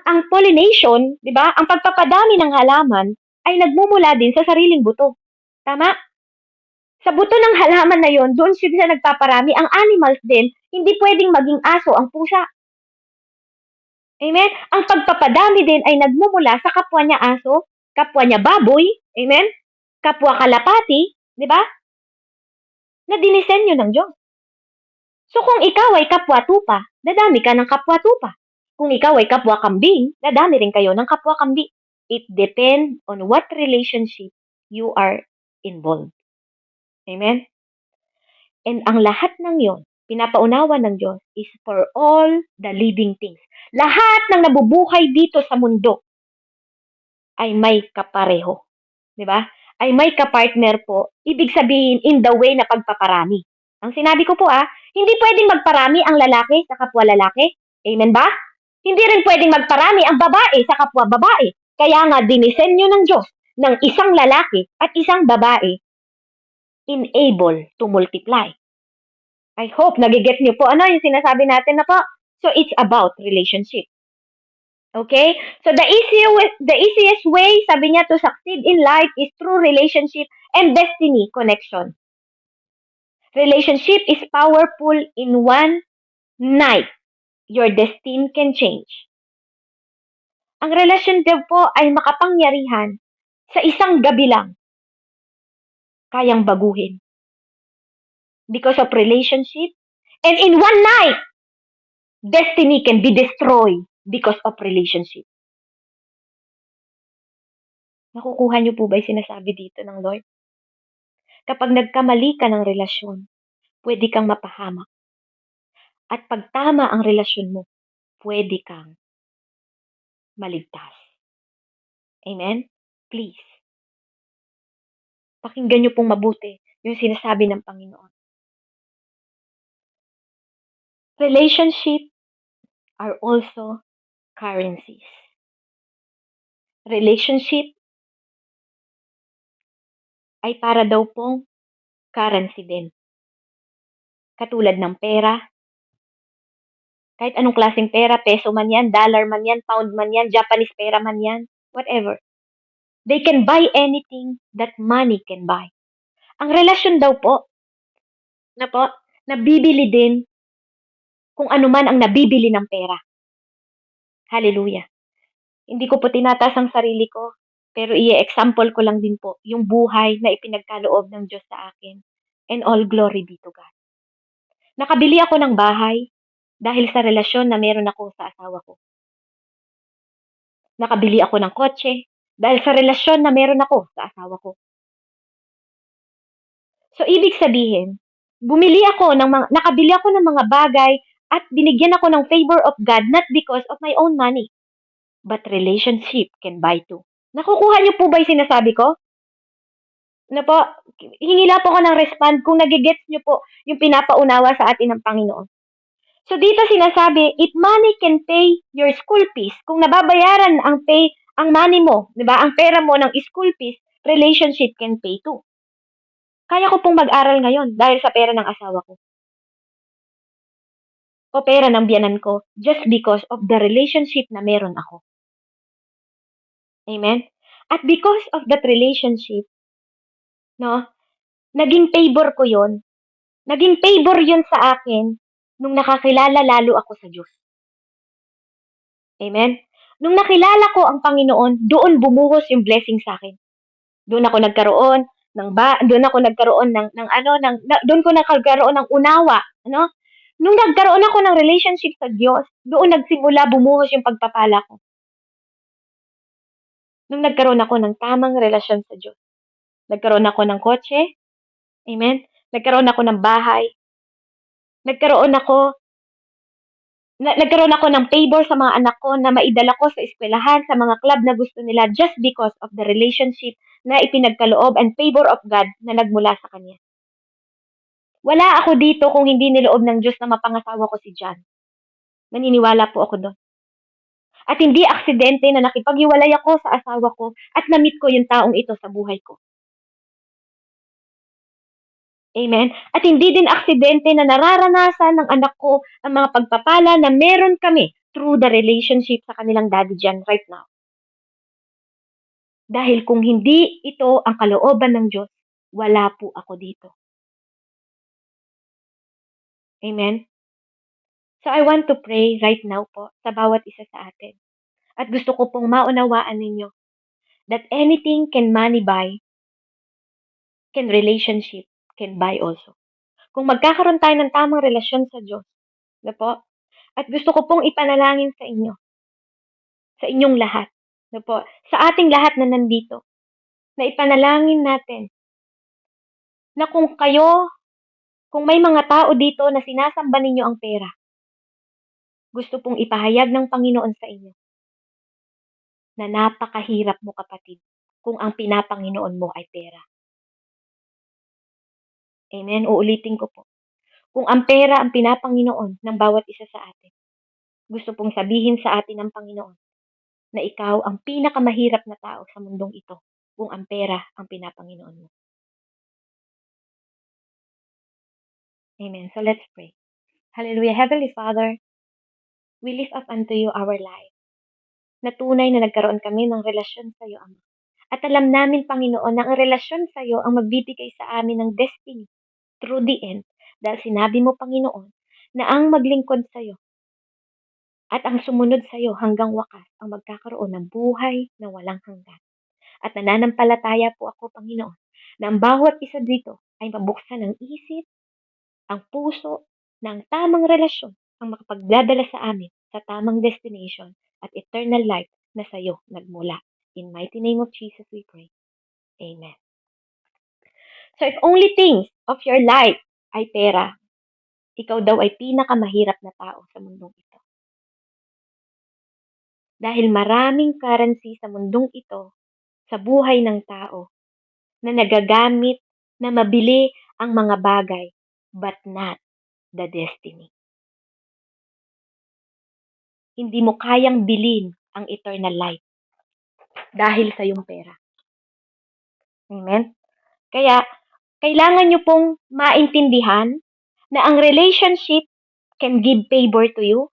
Ang pollination, 'di ba? Ang pagpapadami ng halaman ay nagmumula din sa sariling buto. Tama? Sa buto ng halaman na 'yon, doon sila nagpaparami. Ang animals din, hindi pwedeng maging aso ang pusa. Amen? Ang pagpapadami din ay nagmumula sa kapwa niya aso, kapwa niya baboy, amen? Kapwa kalapati, di ba? Na dinisenyo ng Diyos. So kung ikaw ay kapwa tupa, dadami ka ng kapwa tupa. Kung ikaw ay kapwa kambing, dadami rin kayo ng kapwa kambing. It depends on what relationship you are involved. Amen? And ang lahat ng yon, pinapaunawa ng Diyos is for all the living things. Lahat ng nabubuhay dito sa mundo ay may kapareho. Di ba? Ay may kapartner po. Ibig sabihin, in the way na pagpaparami. Ang sinabi ko po hindi pwedeng magparami ang lalaki sa kapwa lalaki. Amen ba? Hindi rin pwedeng magparami ang babae sa kapwa babae. Kaya nga dinisenyo ng Diyos ng isang lalaki at isang babae enable to multiply. I hope nagiget niyo po ano yung sinasabi natin na po. So it's about relationship. Okay? So the easiest way, sabi niya, to succeed in life is through relationship and destiny connection. Relationship is powerful in one night. Your destiny can change. Ang relasyon daw po ay makapangyarihan sa isang gabi lang. Kayang baguhin. Because of relationship. And in one night, destiny can be destroyed because of relationship. Nakukuha niyo po ba yung sinasabi dito ng Lord? Kapag nagkamali ka ng relasyon, pwede kang mapahamak. At pag tama ang relasyon mo, pwede kang maligtas. Amen? Please. Pakinggan niyo pong mabuti yung sinasabi ng Panginoon. Relationships are also currencies. Relationship ay para daw pong currency din. Katulad ng pera. Kahit anong klaseng pera, peso man yan, dollar man yan, pound man yan, Japanese pera man yan, whatever. They can buy anything that money can buy. Ang relasyon daw po, nabibili din kung ano man ang nabibili ng pera. Hallelujah. Hindi ko po tinataas ang sarili ko. Pero i-example ko lang din po yung buhay na ipinagkaloob ng Diyos sa akin. And all glory be to God. Nakabili ako ng bahay dahil sa relasyon na meron ako sa asawa ko. Nakabili ako ng kotse dahil sa relasyon na meron ako sa asawa ko. So, ibig sabihin, nakabili ako ng mga bagay at binigyan ako ng favor of God not because of my own money, but relationship can buy too. Nakukuha niyo po ba yung sinasabi ko? Na po, hingila po ako ng respond kung nagigets niyo po yung pinapaunawa sa atin ng Panginoon. So dito sinasabi, if money can pay your school fees, kung nababayaran ang money mo, 'di ba? Ang pera mo ng school fees, relationship can pay too. Kaya ko pong mag-aral ngayon dahil sa pera ng asawa ko o pera ng biyanan ko just because of the relationship na meron ako. Amen? At because of that relationship, no, naging favor ko 'yon. Naging favor 'yon sa akin nung nakakilala lalo ako sa Diyos. Amen? Nung nakilala ko ang Panginoon, doon bumuhos yung blessing sa akin. Doon ako nagkaroon ng ano ng na, doon ko nagkaroon ng unawa, ano? Nung nagkaroon ako ng relationship sa Diyos, doon nagsimula bumuhos yung pagpapala ko. Nung nagkaroon ako ng tamang relasyon sa Diyos. Nagkaroon ako ng kotse, amen? Nagkaroon ako ng bahay. Nagkaroon ako Nagkaroon ako ng favor sa mga anak ko na maidala ko sa eskwelahan, sa mga club na gusto nila just because of the relationship na ipinagkaloob and favor of God na nagmula sa Kanya. Wala ako dito kung hindi niloob ng Diyos na mapangasawa ko si John. Naniniwala po ako doon. At hindi aksidente na nakipaghiwalay ako sa asawa ko at na-meet ko yung taong ito sa buhay ko. Amen? At hindi din aksidente na nararanasan ng anak ko ang mga pagpapala na meron kami through the relationship sa kanilang daddy dyan right now. Dahil kung hindi ito ang kalooban ng Diyos, wala po ako dito. Amen? So I want to pray right now po sa bawat isa sa atin. At gusto ko pong maunawaan ninyo that anything can money buy, can relationship can buy also. Kung magkakaroon tayo ng tamang relasyon sa Diyos, na po, at gusto ko pong ipanalangin sa inyo, sa inyong lahat, na po, sa ating lahat na nandito, na ipanalangin natin na kung may mga tao dito na sinasamba ninyo ang pera, gusto pong ipahayag ng Panginoon sa inyo na napakahirap mo kapatid kung ang pinapanginoon mo ay pera. Amen? Uulitin ko po. Kung ang pera ang pinapanginoon ng bawat isa sa atin, gusto pong sabihin sa atin ng Panginoon na ikaw ang pinakamahirap na tao sa mundong ito kung ang pera ang pinapanginoon mo. Amen. So let's pray. Hallelujah. Heavenly Father, we lift up unto you our life. Na tunay na nagkaroon kami ng relasyon sa iyo, Ama. At alam namin, Panginoon, na ang relasyon sa iyo ang magbibigay sa amin ng destiny through the end. Dahil sinabi mo, Panginoon, na ang maglingkod sa iyo at ang sumunod sa iyo hanggang wakas ang magkakaroon ng buhay na walang hanggan. At nananampalataya po ako, Panginoon, na ang bawat isa dito ay mabuksan ng isip, ang puso, ng tamang relasyon ang makapagdadala sa amin sa tamang destination at eternal life na sa iyo nagmula. In mighty name of Jesus we pray. Amen. So if only things of your life ay pera, ikaw daw ay pinakamahirap na tao sa mundong ito. Dahil maraming currency sa mundong ito, sa buhay ng tao, na nagagamit na mabili ang mga bagay, but not the destiny. Hindi mo kayang bilhin ang eternal life dahil sa iyong pera. Amen? Kaya, kailangan nyo pong maintindihan na ang relationship can give favor to you,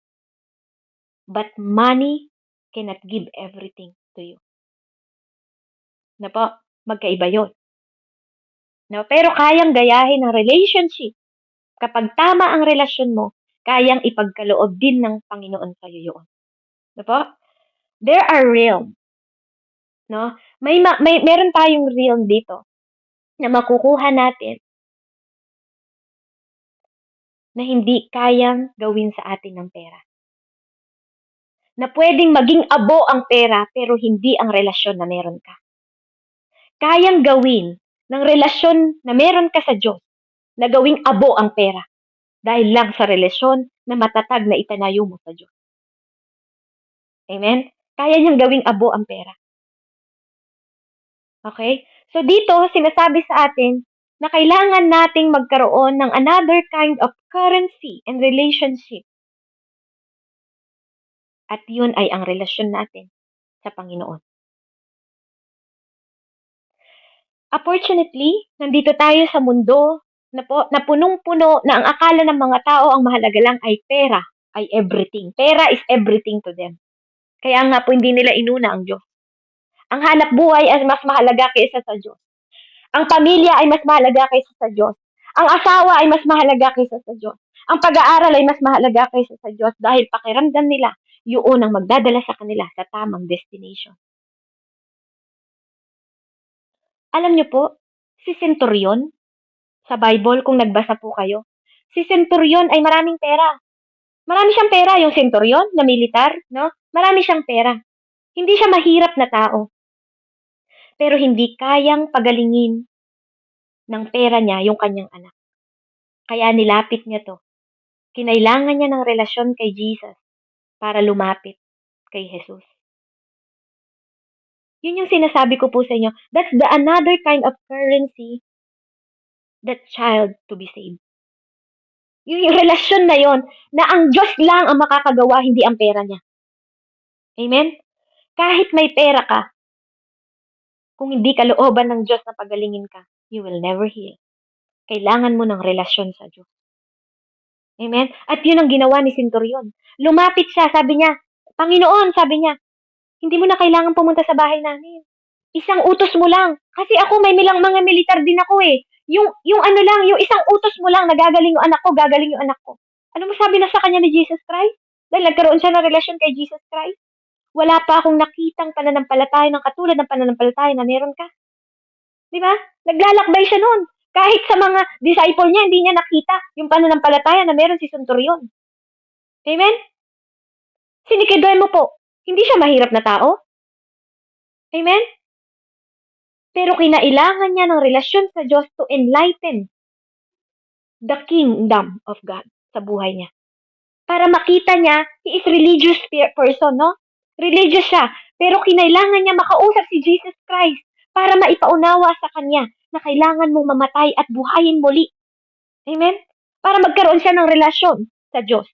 but money cannot give everything to you. Na po, magkaiba yun. No? Pero kayang gayahin ang relationship. Kapag tama ang relasyon mo, kayang ipagkaloob din ng Panginoon sa iyo yun. Na po? There are realms. no? May meron tayong realm dito na makukuha natin na hindi kayang gawin sa atin ng pera. Na pwedeng maging abo ang pera pero hindi ang relasyon na meron ka. Kayang gawin ng relasyon na meron ka sa Diyos na gawing abo ang pera dahil lang sa relasyon na matatag na itanayo mo sa Diyos. Amen? Kaya niyang gawing abo ang pera. Okay? So dito, sinasabi sa atin na kailangan nating magkaroon ng another kind of currency and relationship. At yun ay ang relasyon natin sa Panginoon. Unfortunately, nandito tayo sa mundo na punong-puno na ang akala ng mga tao ang mahalaga lang ay pera, ay everything. Pera is everything to them. Kaya nga po hindi nila inuna ang Diyos. Ang hanap buhay ay mas mahalaga kaysa sa Diyos. Ang pamilya ay mas mahalaga kaysa sa Diyos. Ang asawa ay mas mahalaga kaysa sa Diyos. Ang pag-aaral ay mas mahalaga kaysa sa Diyos dahil pakiramdam nila yun ang magdadala sa kanila sa tamang destination. Alam niyo po, si Centurion, sa Bible, kung nagbasa po kayo, si Centurion ay maraming pera. Marami siyang pera, yung Centurion na militar, no? Marami siyang pera. Hindi siya mahirap na tao. Pero hindi kayang pagalingin ng pera niya yung kanyang anak. Kaya nilapit niya to. Kinailangan niya ng relasyon kay Jesus para lumapit kay Jesus. Yun yung sinasabi ko po sa inyo. That's the another kind of currency that child to be saved. Yung relasyon na yon na ang Diyos lang ang makakagawa, hindi ang pera niya. Amen? Kahit may pera ka, kung hindi ka looban ng Diyos na pagalingin ka, you will never heal. Kailangan mo ng relasyon sa Diyos. Amen? At yun ang ginawa ni Centurion. Lumapit siya, sabi niya, Panginoon, sabi niya, hindi mo na kailangan pumunta sa bahay namin. Isang utos mo lang. Kasi ako may mga militar din ako eh. Yung ano lang, yung isang utos mo lang, nagagaling yung anak ko, gagaling yung anak ko. Ano mo sabi na sa kanya ni Jesus Christ? Dahil nagkaroon siya ng relasyon kay Jesus Christ. Wala pa akong nakitang pananampalataya ng katulad ng pananampalataya na meron ka. Di ba? Naglalakbay siya noon. Kahit sa mga disciple niya, hindi niya nakita yung pananampalataya na meron si Centurion. Amen? Si Nicodemo po, hindi siya mahirap na tao. Amen? Pero kinailangan niya ng relasyon sa Diyos to enlighten the kingdom of God sa buhay niya. Para makita niya, he is religious person, no? Religious siya. Pero kinailangan niya makausap si Jesus Christ para maipaunawa sa kanya na kailangan mong mamatay at buhayin muli. Amen? Para magkaroon siya ng relasyon sa Diyos.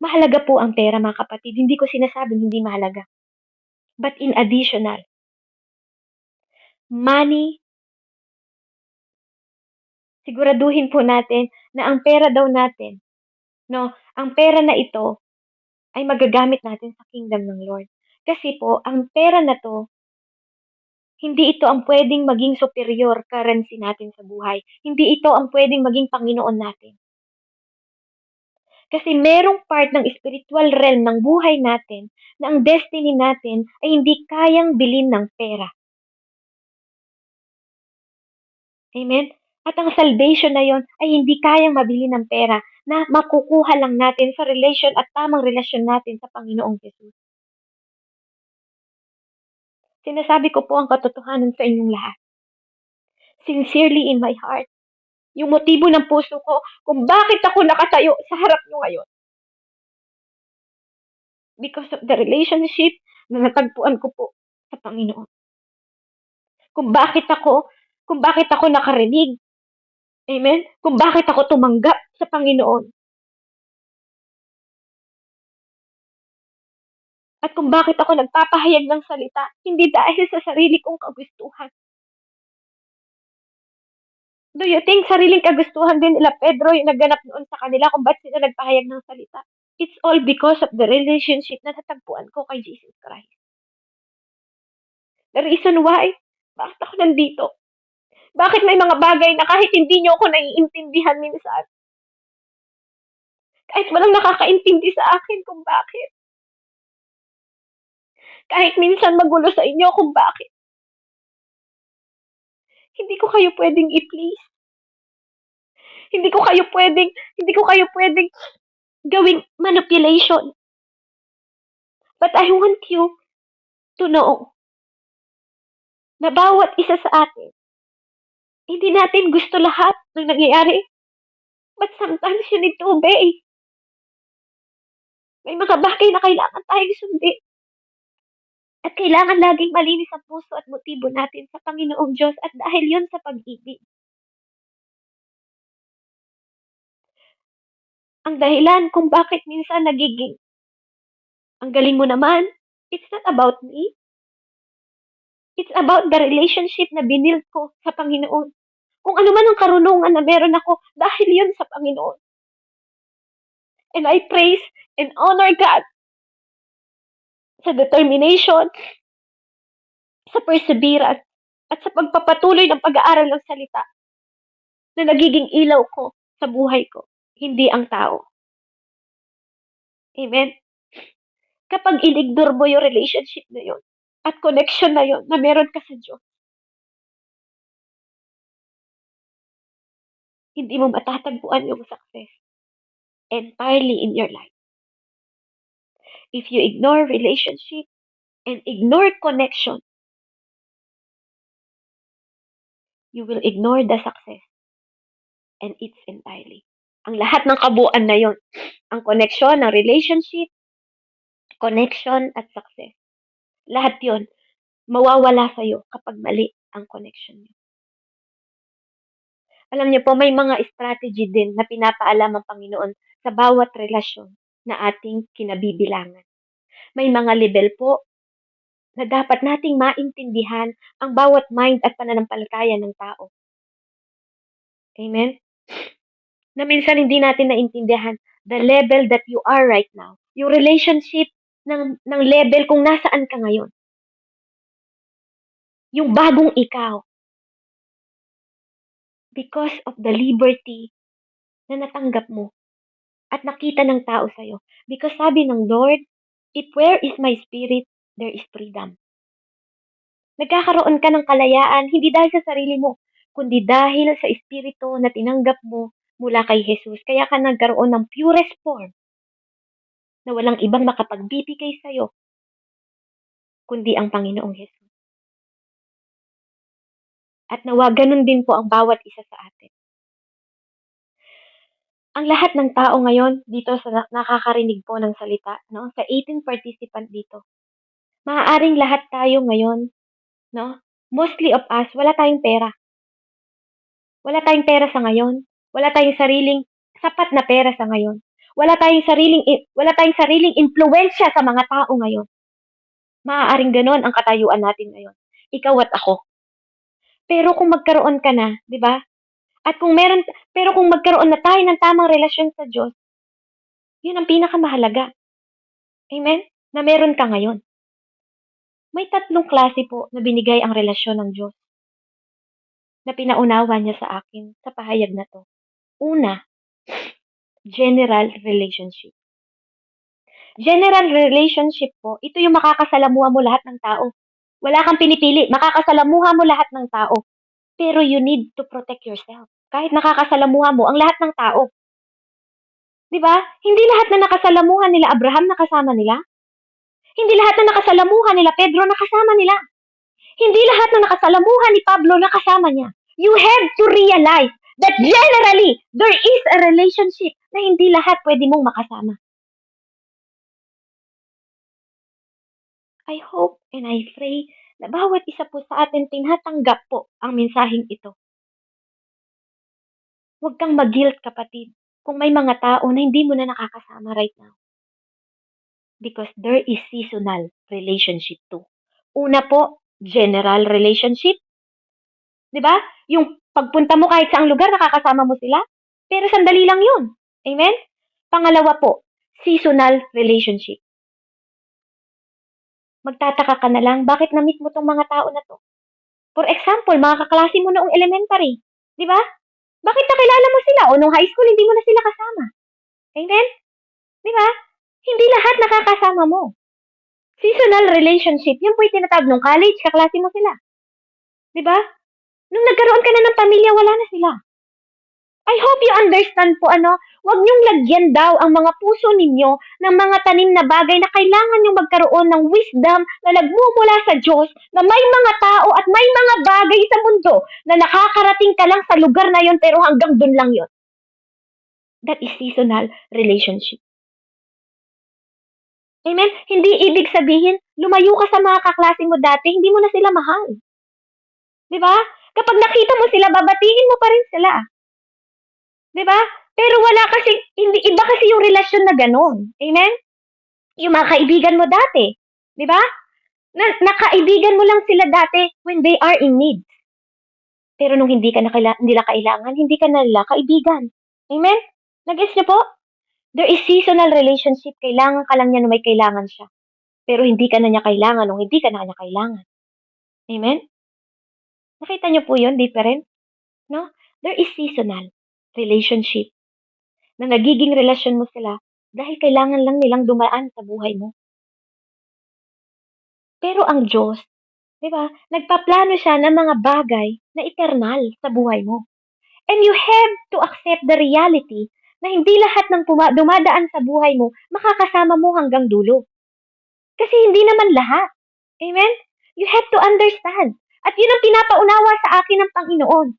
Mahalaga po ang pera, mga kapatid. Hindi ko sinasabing hindi mahalaga. But in additional, money, siguraduhin po natin na ang pera daw natin, no, ang pera na ito ay magagamit natin sa kingdom ng Lord. Kasi po, ang pera na to, hindi ito ang pwedeng maging superior currency natin sa buhay. Hindi ito ang pwedeng maging Panginoon natin. Kasi merong part ng spiritual realm ng buhay natin na ang destiny natin ay hindi kayang bilhin ng pera. Amen? At ang salvation na yon ay hindi kayang mabili ng pera na makukuha lang natin sa relation at tamang relasyon natin sa Panginoong Jesus. Sinasabi ko po ang katotohanan sa inyong lahat. Sincerely in my heart. Yung motibo ng puso ko kung bakit ako nakatayo sa harap nyo ngayon. Because of the relationship na natagpuan ko po sa Panginoon. Kung bakit ako nakarinig. Amen? Kung bakit ako tumanggap sa Panginoon. At kung bakit ako nagpapahayag ng salita, hindi dahil sa sarili kong kagustuhan. Do you think sariling kagustuhan din nila Pedro yung nagganap noon sa kanila kung ba't sila nagpahayag ng salita? It's all because of the relationship na natagpuan ko kay Jesus Christ. The reason why, bakit ako nandito? Bakit may mga bagay na kahit hindi nyo ako naiintindihan minsan? Kahit walang nakakaintindi sa akin kung bakit. Kahit minsan magulo sa inyo kung bakit. Hindi ko kayo pwedeng i-please. Hindi ko kayo pwedeng, hindi ko kayo pwedeng gawing manipulation. But I want you to know na bawat isa sa atin, hindi natin gusto lahat ng nangyayari. But sometimes you need to obey. May mga bagay na kailangan tayong sundin. At kailangan laging malinis ang puso at motibo natin sa Panginoong Diyos at dahil yun sa pag-ibig. Ang dahilan kung bakit minsan nagiging ang galing mo naman, it's not about me. It's about the relationship na binild ko sa Panginoon. Kung ano man ang karunungan na meron ako, dahil yun sa Panginoon. And I praise and honor God sa determination, sa perseverance, at sa pagpapatuloy ng pag-aaral ng salita na nagiging ilaw ko sa buhay ko, hindi ang tao. Amen? Kapag in-ignore mo yung relationship na yun, at connection na yun na meron ka sa Diyos, hindi mo matatagpuan yung success entirely in your life. If you ignore relationship and ignore connection, you will ignore the success and it's entirely. Ang lahat ng kabuuan na yon, ang connection, ng relationship, connection at success. Lahat yon mawawala sa'yo kapag mali ang connection niyo. Alam niyo po, may mga strategy din na pinapaalam ang Panginoon sa bawat relasyon na ating kinabibilangan. May mga level po na dapat nating maintindihan ang bawat mind at pananampalataya ng tao. Amen? Na minsan hindi natin naintindihan the level that you are right now. Yung relationship ng level kung nasaan ka ngayon. Yung bagong ikaw. Because of the liberty na natanggap mo at nakita ng tao sa'yo. Because sabi ng Lord, if where is my spirit, there is freedom. Nagkakaroon ka ng kalayaan, hindi dahil sa sarili mo, kundi dahil sa espiritu na tinanggap mo mula kay Jesus. Kaya ka nagkaroon ng purest form na walang ibang makapagbibigay sa'yo, kundi ang Panginoong Jesus. At nawa ganun din po ang bawat isa sa atin. Ang lahat ng tao ngayon dito sa nakakarinig po ng salita, no? Sa 18 participant dito. Maaaring lahat tayo ngayon, no? Mostly of us, wala tayong pera. Wala tayong pera sa ngayon. Wala tayong sariling sapat na pera sa ngayon. Wala tayong sariling impluwensya sa mga tao ngayon. Maaaring ganon ang katayuan natin ngayon. Ikaw at ako. Pero kung magkaroon ka na, 'di ba? At pero kung magkaroon na tayo ng tamang relasyon sa Diyos, 'yun ang pinakamahalaga. Amen? Na meron ka ngayon. May 3 klase po na binigay ang relasyon ng Diyos na pinaunawa niya sa akin sa pahayag na 'to. Una, general relationship. General relationship po, ito yung makakasalamuha mo lahat ng tao. Wala kang pinipili, makakasalamuha mo lahat ng tao. Pero you need to protect yourself. Kahit nakakasalamuha mo ang lahat ng tao. 'Di ba? Hindi lahat na nakasalamuha nila Abraham nakasama nila. Hindi lahat na nakasalamuha nila Pedro nakasama nila. Hindi lahat na nakasalamuha ni Pablo nakasama niya. You have to realize that generally, there is a relationship na hindi lahat pwede mong makasama. I hope and I pray na bawat isa po sa atin tinatanggap po ang mensaheng ito. Huwag kang mag-guilt, kapatid, kung may mga tao na hindi mo na nakakasama right now. Because there is seasonal relationship too. Una po, general relationship. 'Di ba? Yung pagpunta mo kahit saang lugar, nakakasama mo sila. Pero sandali lang yun. Amen? Pangalawa po, seasonal relationship. Magtataka ka na lang, bakit na-meet mo tong mga tao na to? For example, mga kaklase mo noong elementary. Di ba? Bakit nakilala mo sila? O nung high school, hindi mo na sila kasama. Amen? Di ba? Hindi lahat nakakasama mo. Seasonal relationship, yun po yung tinatawag nung college, kaklase mo sila. Di ba? Nung nagkaroon ka na ng pamilya, wala na sila. I hope you understand po wag niyong lagyan daw ang mga puso ninyo ng mga tanim na bagay na kailangan niyong magkaroon ng wisdom na nagmumula sa Diyos na may mga tao at may mga bagay sa mundo na nakakarating ka lang sa lugar na yon pero hanggang dun lang yon. That is seasonal relationship. Amen? Hindi ibig sabihin, lumayo ka sa mga kaklase mo dati, hindi mo na sila mahal. Di ba? Kapag nakita mo sila, babatiin mo pa rin sila. Di ba? Pero wala kasi, hindi, iba kasi yung relasyon na ganun. Amen? Yung mga kaibigan mo dati. Di ba? Nakaibigan mo lang sila dati when they are in need. Pero nung hindi ka na nila kailangan, hindi ka na nila kaibigan. Amen? Nag-gets niyo po? There is seasonal relationship. Kailangan ka lang niya nung may kailangan siya. Pero hindi ka na niya kailangan nung hindi ka na niya kailangan. Amen? Nakita niyo po yun? Different? No? There is seasonal relationship na nagiging relasyon mo sila dahil kailangan lang nilang dumaan sa buhay mo. Pero ang Diyos, di ba, nagpaplano siya ng mga bagay na eternal sa buhay mo. And you have to accept the reality na hindi lahat ng dumadaan sa buhay mo makakasama mo hanggang dulo. Kasi hindi naman lahat. Amen? You have to understand. At yun ang pinapaunawa sa akin ng Panginoon.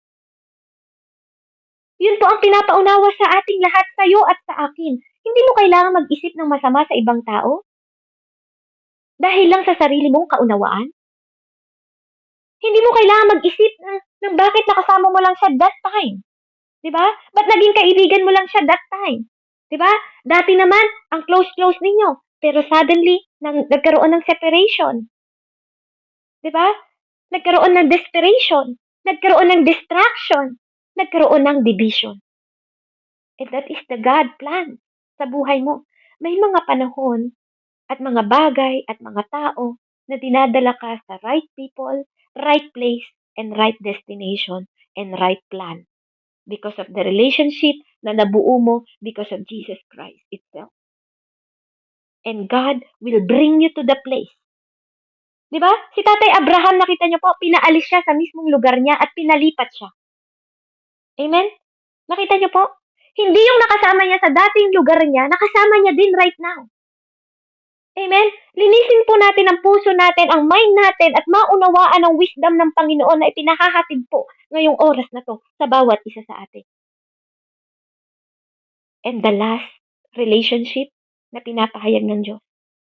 Yun po ang pinapaunawa sa ating lahat, sa iyo at sa akin. Hindi mo kailangan mag-isip ng masama sa ibang tao dahil lang sa sarili mong kaunawaan. Hindi mo kailangan mag-isip ng bakit nakasama mo lang siya that time. Diba? Ba't naging kaibigan mo lang siya that time? Diba? Dati naman, ang close-close ninyo. Pero suddenly, nagkaroon ng separation. Diba? Nagkaroon ng desperation. Nagkaroon ng distraction. Nagkaroon ng division. And that is the God plan sa buhay mo. May mga panahon at mga bagay at mga tao na dinadala ka sa right people, right place, and right destination, and right plan. Because of the relationship na nabuo mo because of Jesus Christ itself. And God will bring you to the place. Di ba? Si Tatay Abraham, nakita niyo po, pinaalis siya sa mismong lugar niya at pinalipat siya. Amen? Nakita niyo po? Hindi yung nakasama niya sa dating lugar niya, nakasama niya din right now. Amen? Linisin po natin ang puso natin, ang mind natin, at maunawaan ang wisdom ng Panginoon na ipinahahatid po ngayong oras na to sa bawat isa sa atin. And the last relationship na pinapahayag ng Diyos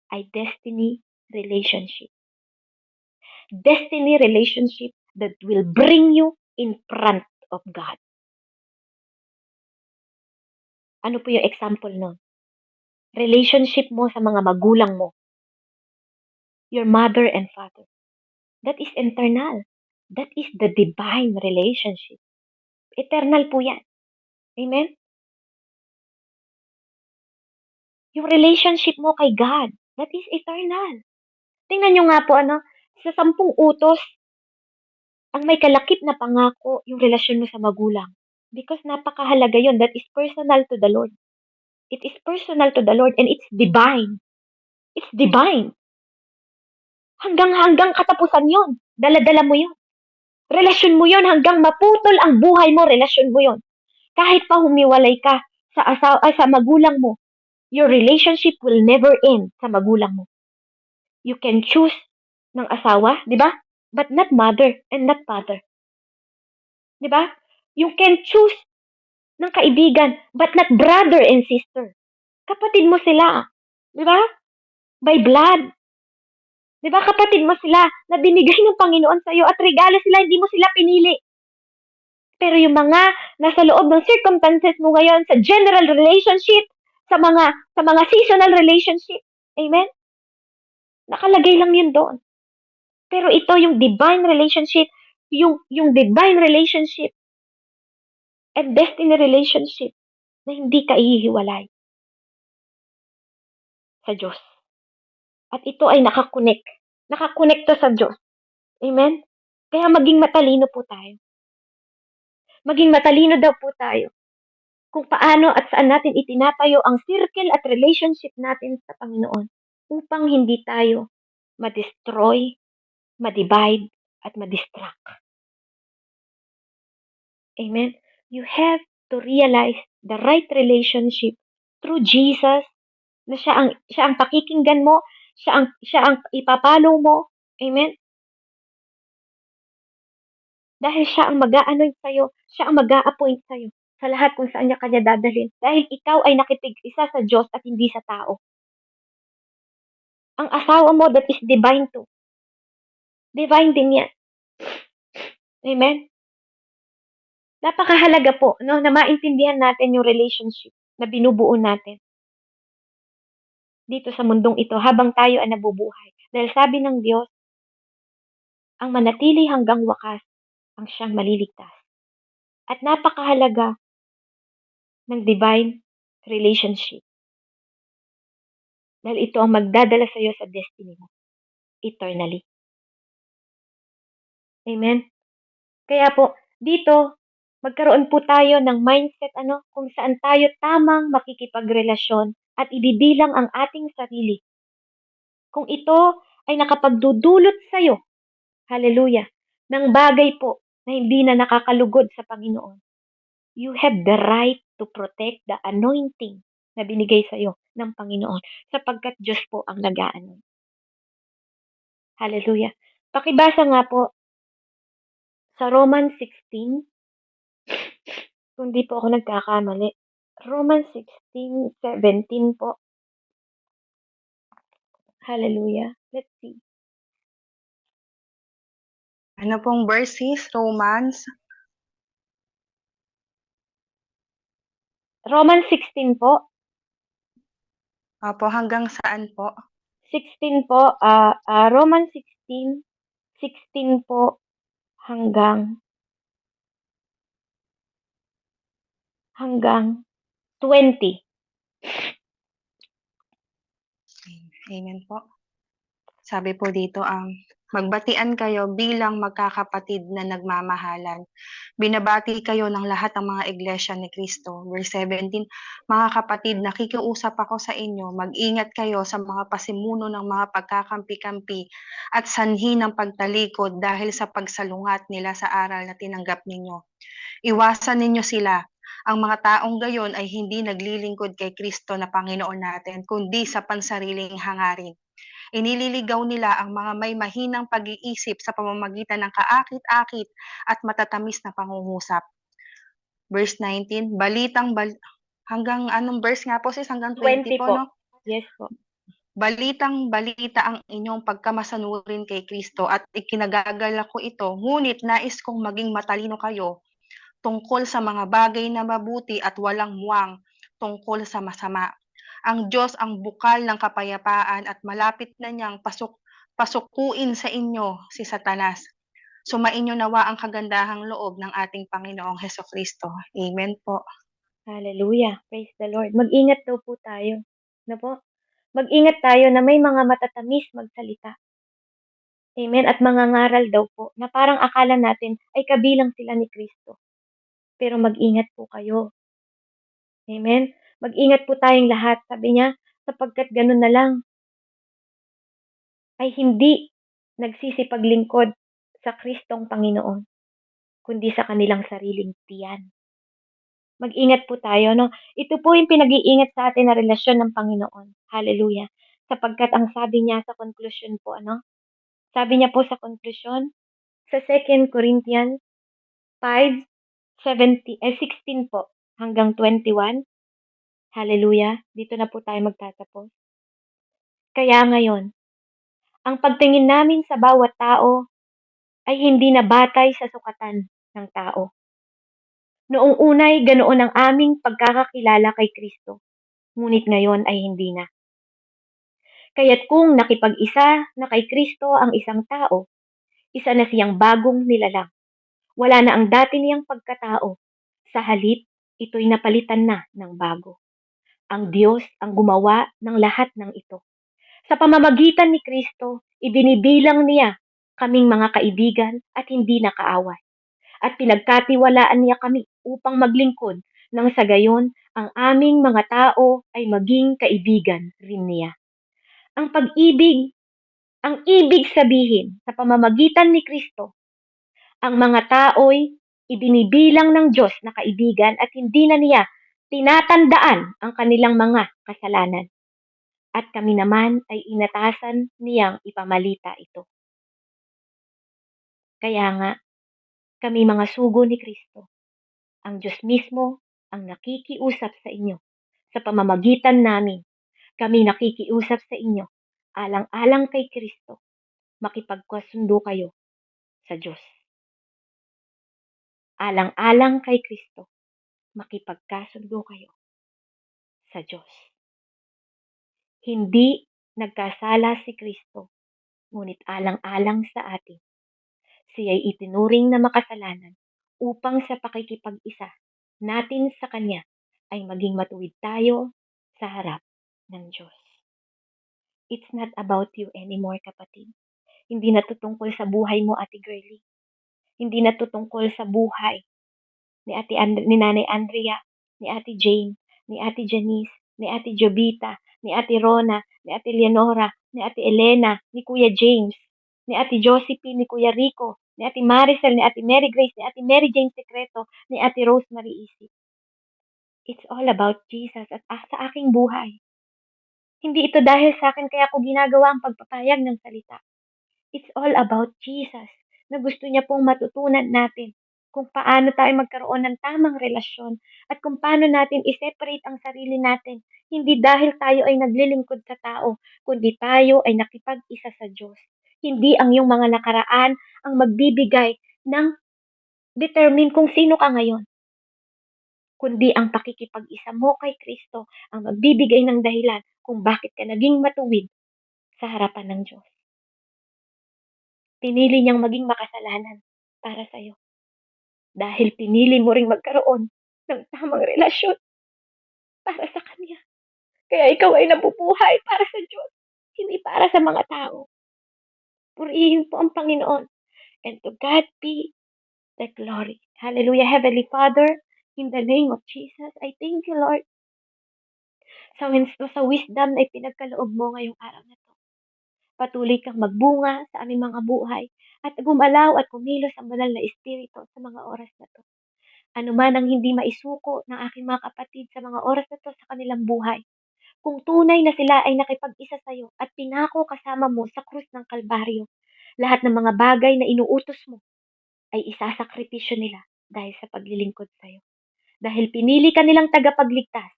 ay destiny relationship. Destiny relationship that will bring you in front of God. Ano po yung example nun? Relationship mo sa mga magulang mo. Your mother and father. That is eternal. That is the divine relationship. Eternal po yan. Amen? Yung relationship mo kay God, that is eternal. Tingnan nyo nga po, sa 10 utos, ang may kalakip na pangako yung relasyon mo sa magulang. Because napakahalaga yon. That is personal to the Lord. It is personal to the Lord and it's divine. It's divine. Hanggang katapusan yon. Dala-dala mo yon. Relasyon mo yon hanggang maputol ang buhay mo, relasyon mo yon. Kahit pa humiwalay ka sa magulang mo, your relationship will never end sa magulang mo. You can choose ng asawa, di ba? But not mother and not father. Di ba? You can choose ng kaibigan, but not brother and sister. Kapatid mo sila. Di ba? By blood. Di ba? Kapatid mo sila na binigay ng Panginoon sa iyo at regalo sila, hindi mo sila pinili. Pero yung mga nasa loob ng circumstances mo ngayon sa general relationship, sa mga seasonal relationship, amen? Nakalagay lang yun doon. Pero ito yung divine relationship, yung divine relationship and destiny relationship na hindi ka ihiwalay sa Diyos. At ito ay nakakonect. Nakakonect to sa Diyos. Amen? Kaya maging matalino po tayo. Maging matalino daw po tayo kung paano at saan natin itinatayo ang circle at relationship natin sa Panginoon upang hindi tayo ma-destroy, ma-divide, at ma-distract. Amen? You have to realize the right relationship through Jesus na siya ang pakikinggan mo, siya ang ipapalo mo. Amen? Dahil siya ang mag-a-anoint sa'yo, siya ang mag-a-appoint sa'yo sa lahat kung saan niya kanya dadalhin. Dahil ikaw ay nakipig-isa sa Diyos at hindi sa tao. Ang asawa mo, that is divine too. Divine din yan. Amen? Napakahalaga po, no, na maintindihan natin yung relationship na binubuo natin dito sa mundong ito habang tayo ay nabubuhay. Dahil sabi ng Diyos, ang manatili hanggang wakas ang siyang maliligtas. At napakahalaga ng divine relationship. Dahil ito ang magdadala sa iyo sa destiny mo eternally. Amen? Kaya po, dito, magkaroon po tayo ng mindset kung saan tayo tamang makikipagrelasyon at ibibilang ang ating sarili. Kung ito ay nakapagdudulot sa iyo, hallelujah, ng bagay po na hindi na nakakalugod sa Panginoon, you have the right to protect the anointing na binigay sa iyo ng Panginoon sapagkat Diyos po ang nag-aanoint. Hallelujah. Pakibasa nga po sa Romans 16, kung di po ako nagkakamali. Romans 16:17 po. Hallelujah. Let's see. Ano pong verses? Romans 16 po. Opo, hanggang saan po? 16 po. Romans 16 po hanggang 20. Amen po. Sabi po dito, magbatian kayo bilang magkakapatid na nagmamahalan. Binabati kayo ng lahat ng mga iglesia ni Kristo. Verse 17, mga kapatid, nakikiusap ako sa inyo, mag-ingat kayo sa mga pasimuno ng mga pagkakampi-kampi at sanhi ng pagtalikod dahil sa pagsalungat nila sa aral na tinanggap ninyo. Iwasan ninyo sila. Ang mga taong gayon ay hindi naglilingkod kay Kristo na Panginoon natin, kundi sa pansariling hangarin. Inililigaw nila ang mga may mahinang pag-iisip sa pamamagitan ng kaakit-akit at matatamis na pangungusap. Verse 19, hanggang anong verse nga po sis? Hanggang 20 po, po. no? Yes po. Balitang balita ang inyong pagkamasanurin kay Kristo at ikinagagalak ko ito, ngunit nais kong maging matalino kayo tungkol sa mga bagay na mabuti at walang muwang tungkol sa masama. Ang Diyos ang bukal ng kapayapaan at malapit na niyang pasukuin sa inyo si Satanas. Sumainyo nawa ang kagandahang loob ng ating Panginoong Hesukristo. Amen po. Hallelujah. Praise the Lord. Mag-ingat daw po tayo. Po? Mag-ingat tayo na may mga matatamis magsalita. Amen. At mga ngaral daw po na parang akala natin ay kabilang sila ni Kristo. Pero mag-ingat po kayo. Amen. Mag-ingat po tayong lahat. Sabi niya, sapagkat ganun na lang ay hindi nagsisipaglingkod sa Kristong Panginoon, kundi sa kanilang sariling tiyan. Mag-ingat po tayo, no? Ito po yung pinag-iingat sa atin na relasyon ng Panginoon. Hallelujah. Sapagkat ang sabi niya sa conclusion po, Sabi niya po sa conclusion, sa 2 Corinthians 16 po hanggang 21. Hallelujah. Dito na po tayo magtatapos. Kaya ngayon, ang pagtingin namin sa bawat tao ay hindi na batay sa sukatan ng tao. Noong unay ganoon ang aming pagkakakilala kay Kristo, ngunit ngayon ay hindi na. Kaya't kung nakipag-isa na kay Kristo ang isang tao, isa na siyang bagong nilalang. Wala na ang dati niyang pagkatao. Sa halip, ito'y napalitan na ng bago. Ang Diyos ang gumawa ng lahat ng ito. Sa pamamagitan ni Kristo, ibinibilang niya kaming mga kaibigan at hindi na kaaway. At pinagkatiwalaan niya kami upang maglingkod nang sa gayon ang aming mga tao ay maging kaibigan rin niya. Ang pag-ibig Ang ibig sabihin, sa pamamagitan ni Kristo, ang mga tao'y ibinibilang ng Diyos na kaibigan at hindi na niya tinatandaan ang kanilang mga kasalanan. At kami naman ay inatasan niyang ipamalita ito. Kaya nga, kami mga sugo ni Kristo, ang Diyos mismo ang nakikiusap sa inyo sa pamamagitan namin. Kami nakikiusap sa inyo, alang-alang kay Kristo, makipagkasundo kayo sa Diyos. Alang-alang kay Kristo, makipagkasundo kayo sa Diyos. Hindi nagkasala si Kristo, ngunit alang-alang sa atin, siya'y itinuring na makasalanan upang sa pakikipag-isa natin sa Kanya ay maging matuwid tayo sa harap ng Diyos. It's not about you anymore, kapatid. Hindi na tutungkol sa buhay mo, Ate Girlie. Hindi na tutungkol sa buhay ni Nanay Andrea, ni Ate Jane, ni Ate Janice, ni Ate Jovita, ni Ate Rona, ni Ate Leonora, ni Ate Elena, ni Kuya James, ni Ate Josephine, ni Kuya Rico, ni Ate Maricel, ni Ate Mary Grace, ni Ate Mary Jane Secreto, ni Ate Rosemary Isip. It's all about Jesus at sa aking buhay. Hindi ito dahil sa akin kaya ko ginagawa ang pagpapahayag ng salita. It's all about Jesus, na gusto niya pong matutunan natin kung paano tayo magkaroon ng tamang relasyon at kung paano natin i-separate ang sarili natin. Hindi dahil tayo ay naglilingkod sa tao, kundi tayo ay nakipag-isa sa Diyos. Hindi ang iyong mga nakaraan ang magbibigay ng determine kung sino ka ngayon, kundi ang pakikipag-isa mo kay Kristo ang magbibigay ng dahilan kung bakit ka naging matuwid sa harapan ng Diyos. Pinili niyang maging makasalanan para sa'yo. Dahil pinili mo ring magkaroon ng tamang relasyon para sa Kanya. Kaya ikaw ay nabubuhay para sa Diyos, hindi para sa mga tao. Purihin po ang Panginoon. And to God be the glory. Hallelujah. Heavenly Father, in the name of Jesus, I thank you, Lord, sa wisdom na ipinagkaloob mo ngayong araw na to. Patuloy kang magbunga sa aming mga buhay at gumalaw at kumilos ang banal na Espiritu sa mga oras na to. Ano man ang hindi maisuko ng aking mga kapatid sa mga oras na to sa kanilang buhay, kung tunay na sila ay nakipag-isa sa iyo at pinako kasama mo sa krus ng Kalbaryo, lahat ng mga bagay na inuutos mo ay isasakripisyo nila dahil sa paglilingkod sa iyo. Dahil pinili ka nilang tagapagligtas,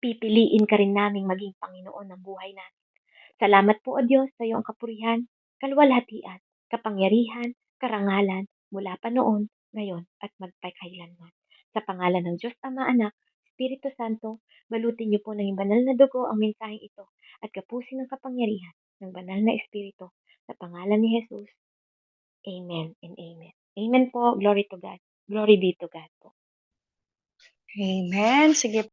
pipiliin ka rin naming maging Panginoon ng buhay natin. Salamat po, O Diyos, sa iyong kapurihan, kaluwalhatian, kapangyarihan, karangalan, mula pa noon, ngayon, at magpakailanman. Sa pangalan ng Diyos Ama, Anak, Espiritu Santo, balutin niyo po ng banal na dugo ang mensaheng ito at kapusin ng kapangyarihan ng banal na Espiritu. Sa pangalan ni Jesus, Amen and Amen. Amen po. Glory to God. Glory be to God po. Amen. Sige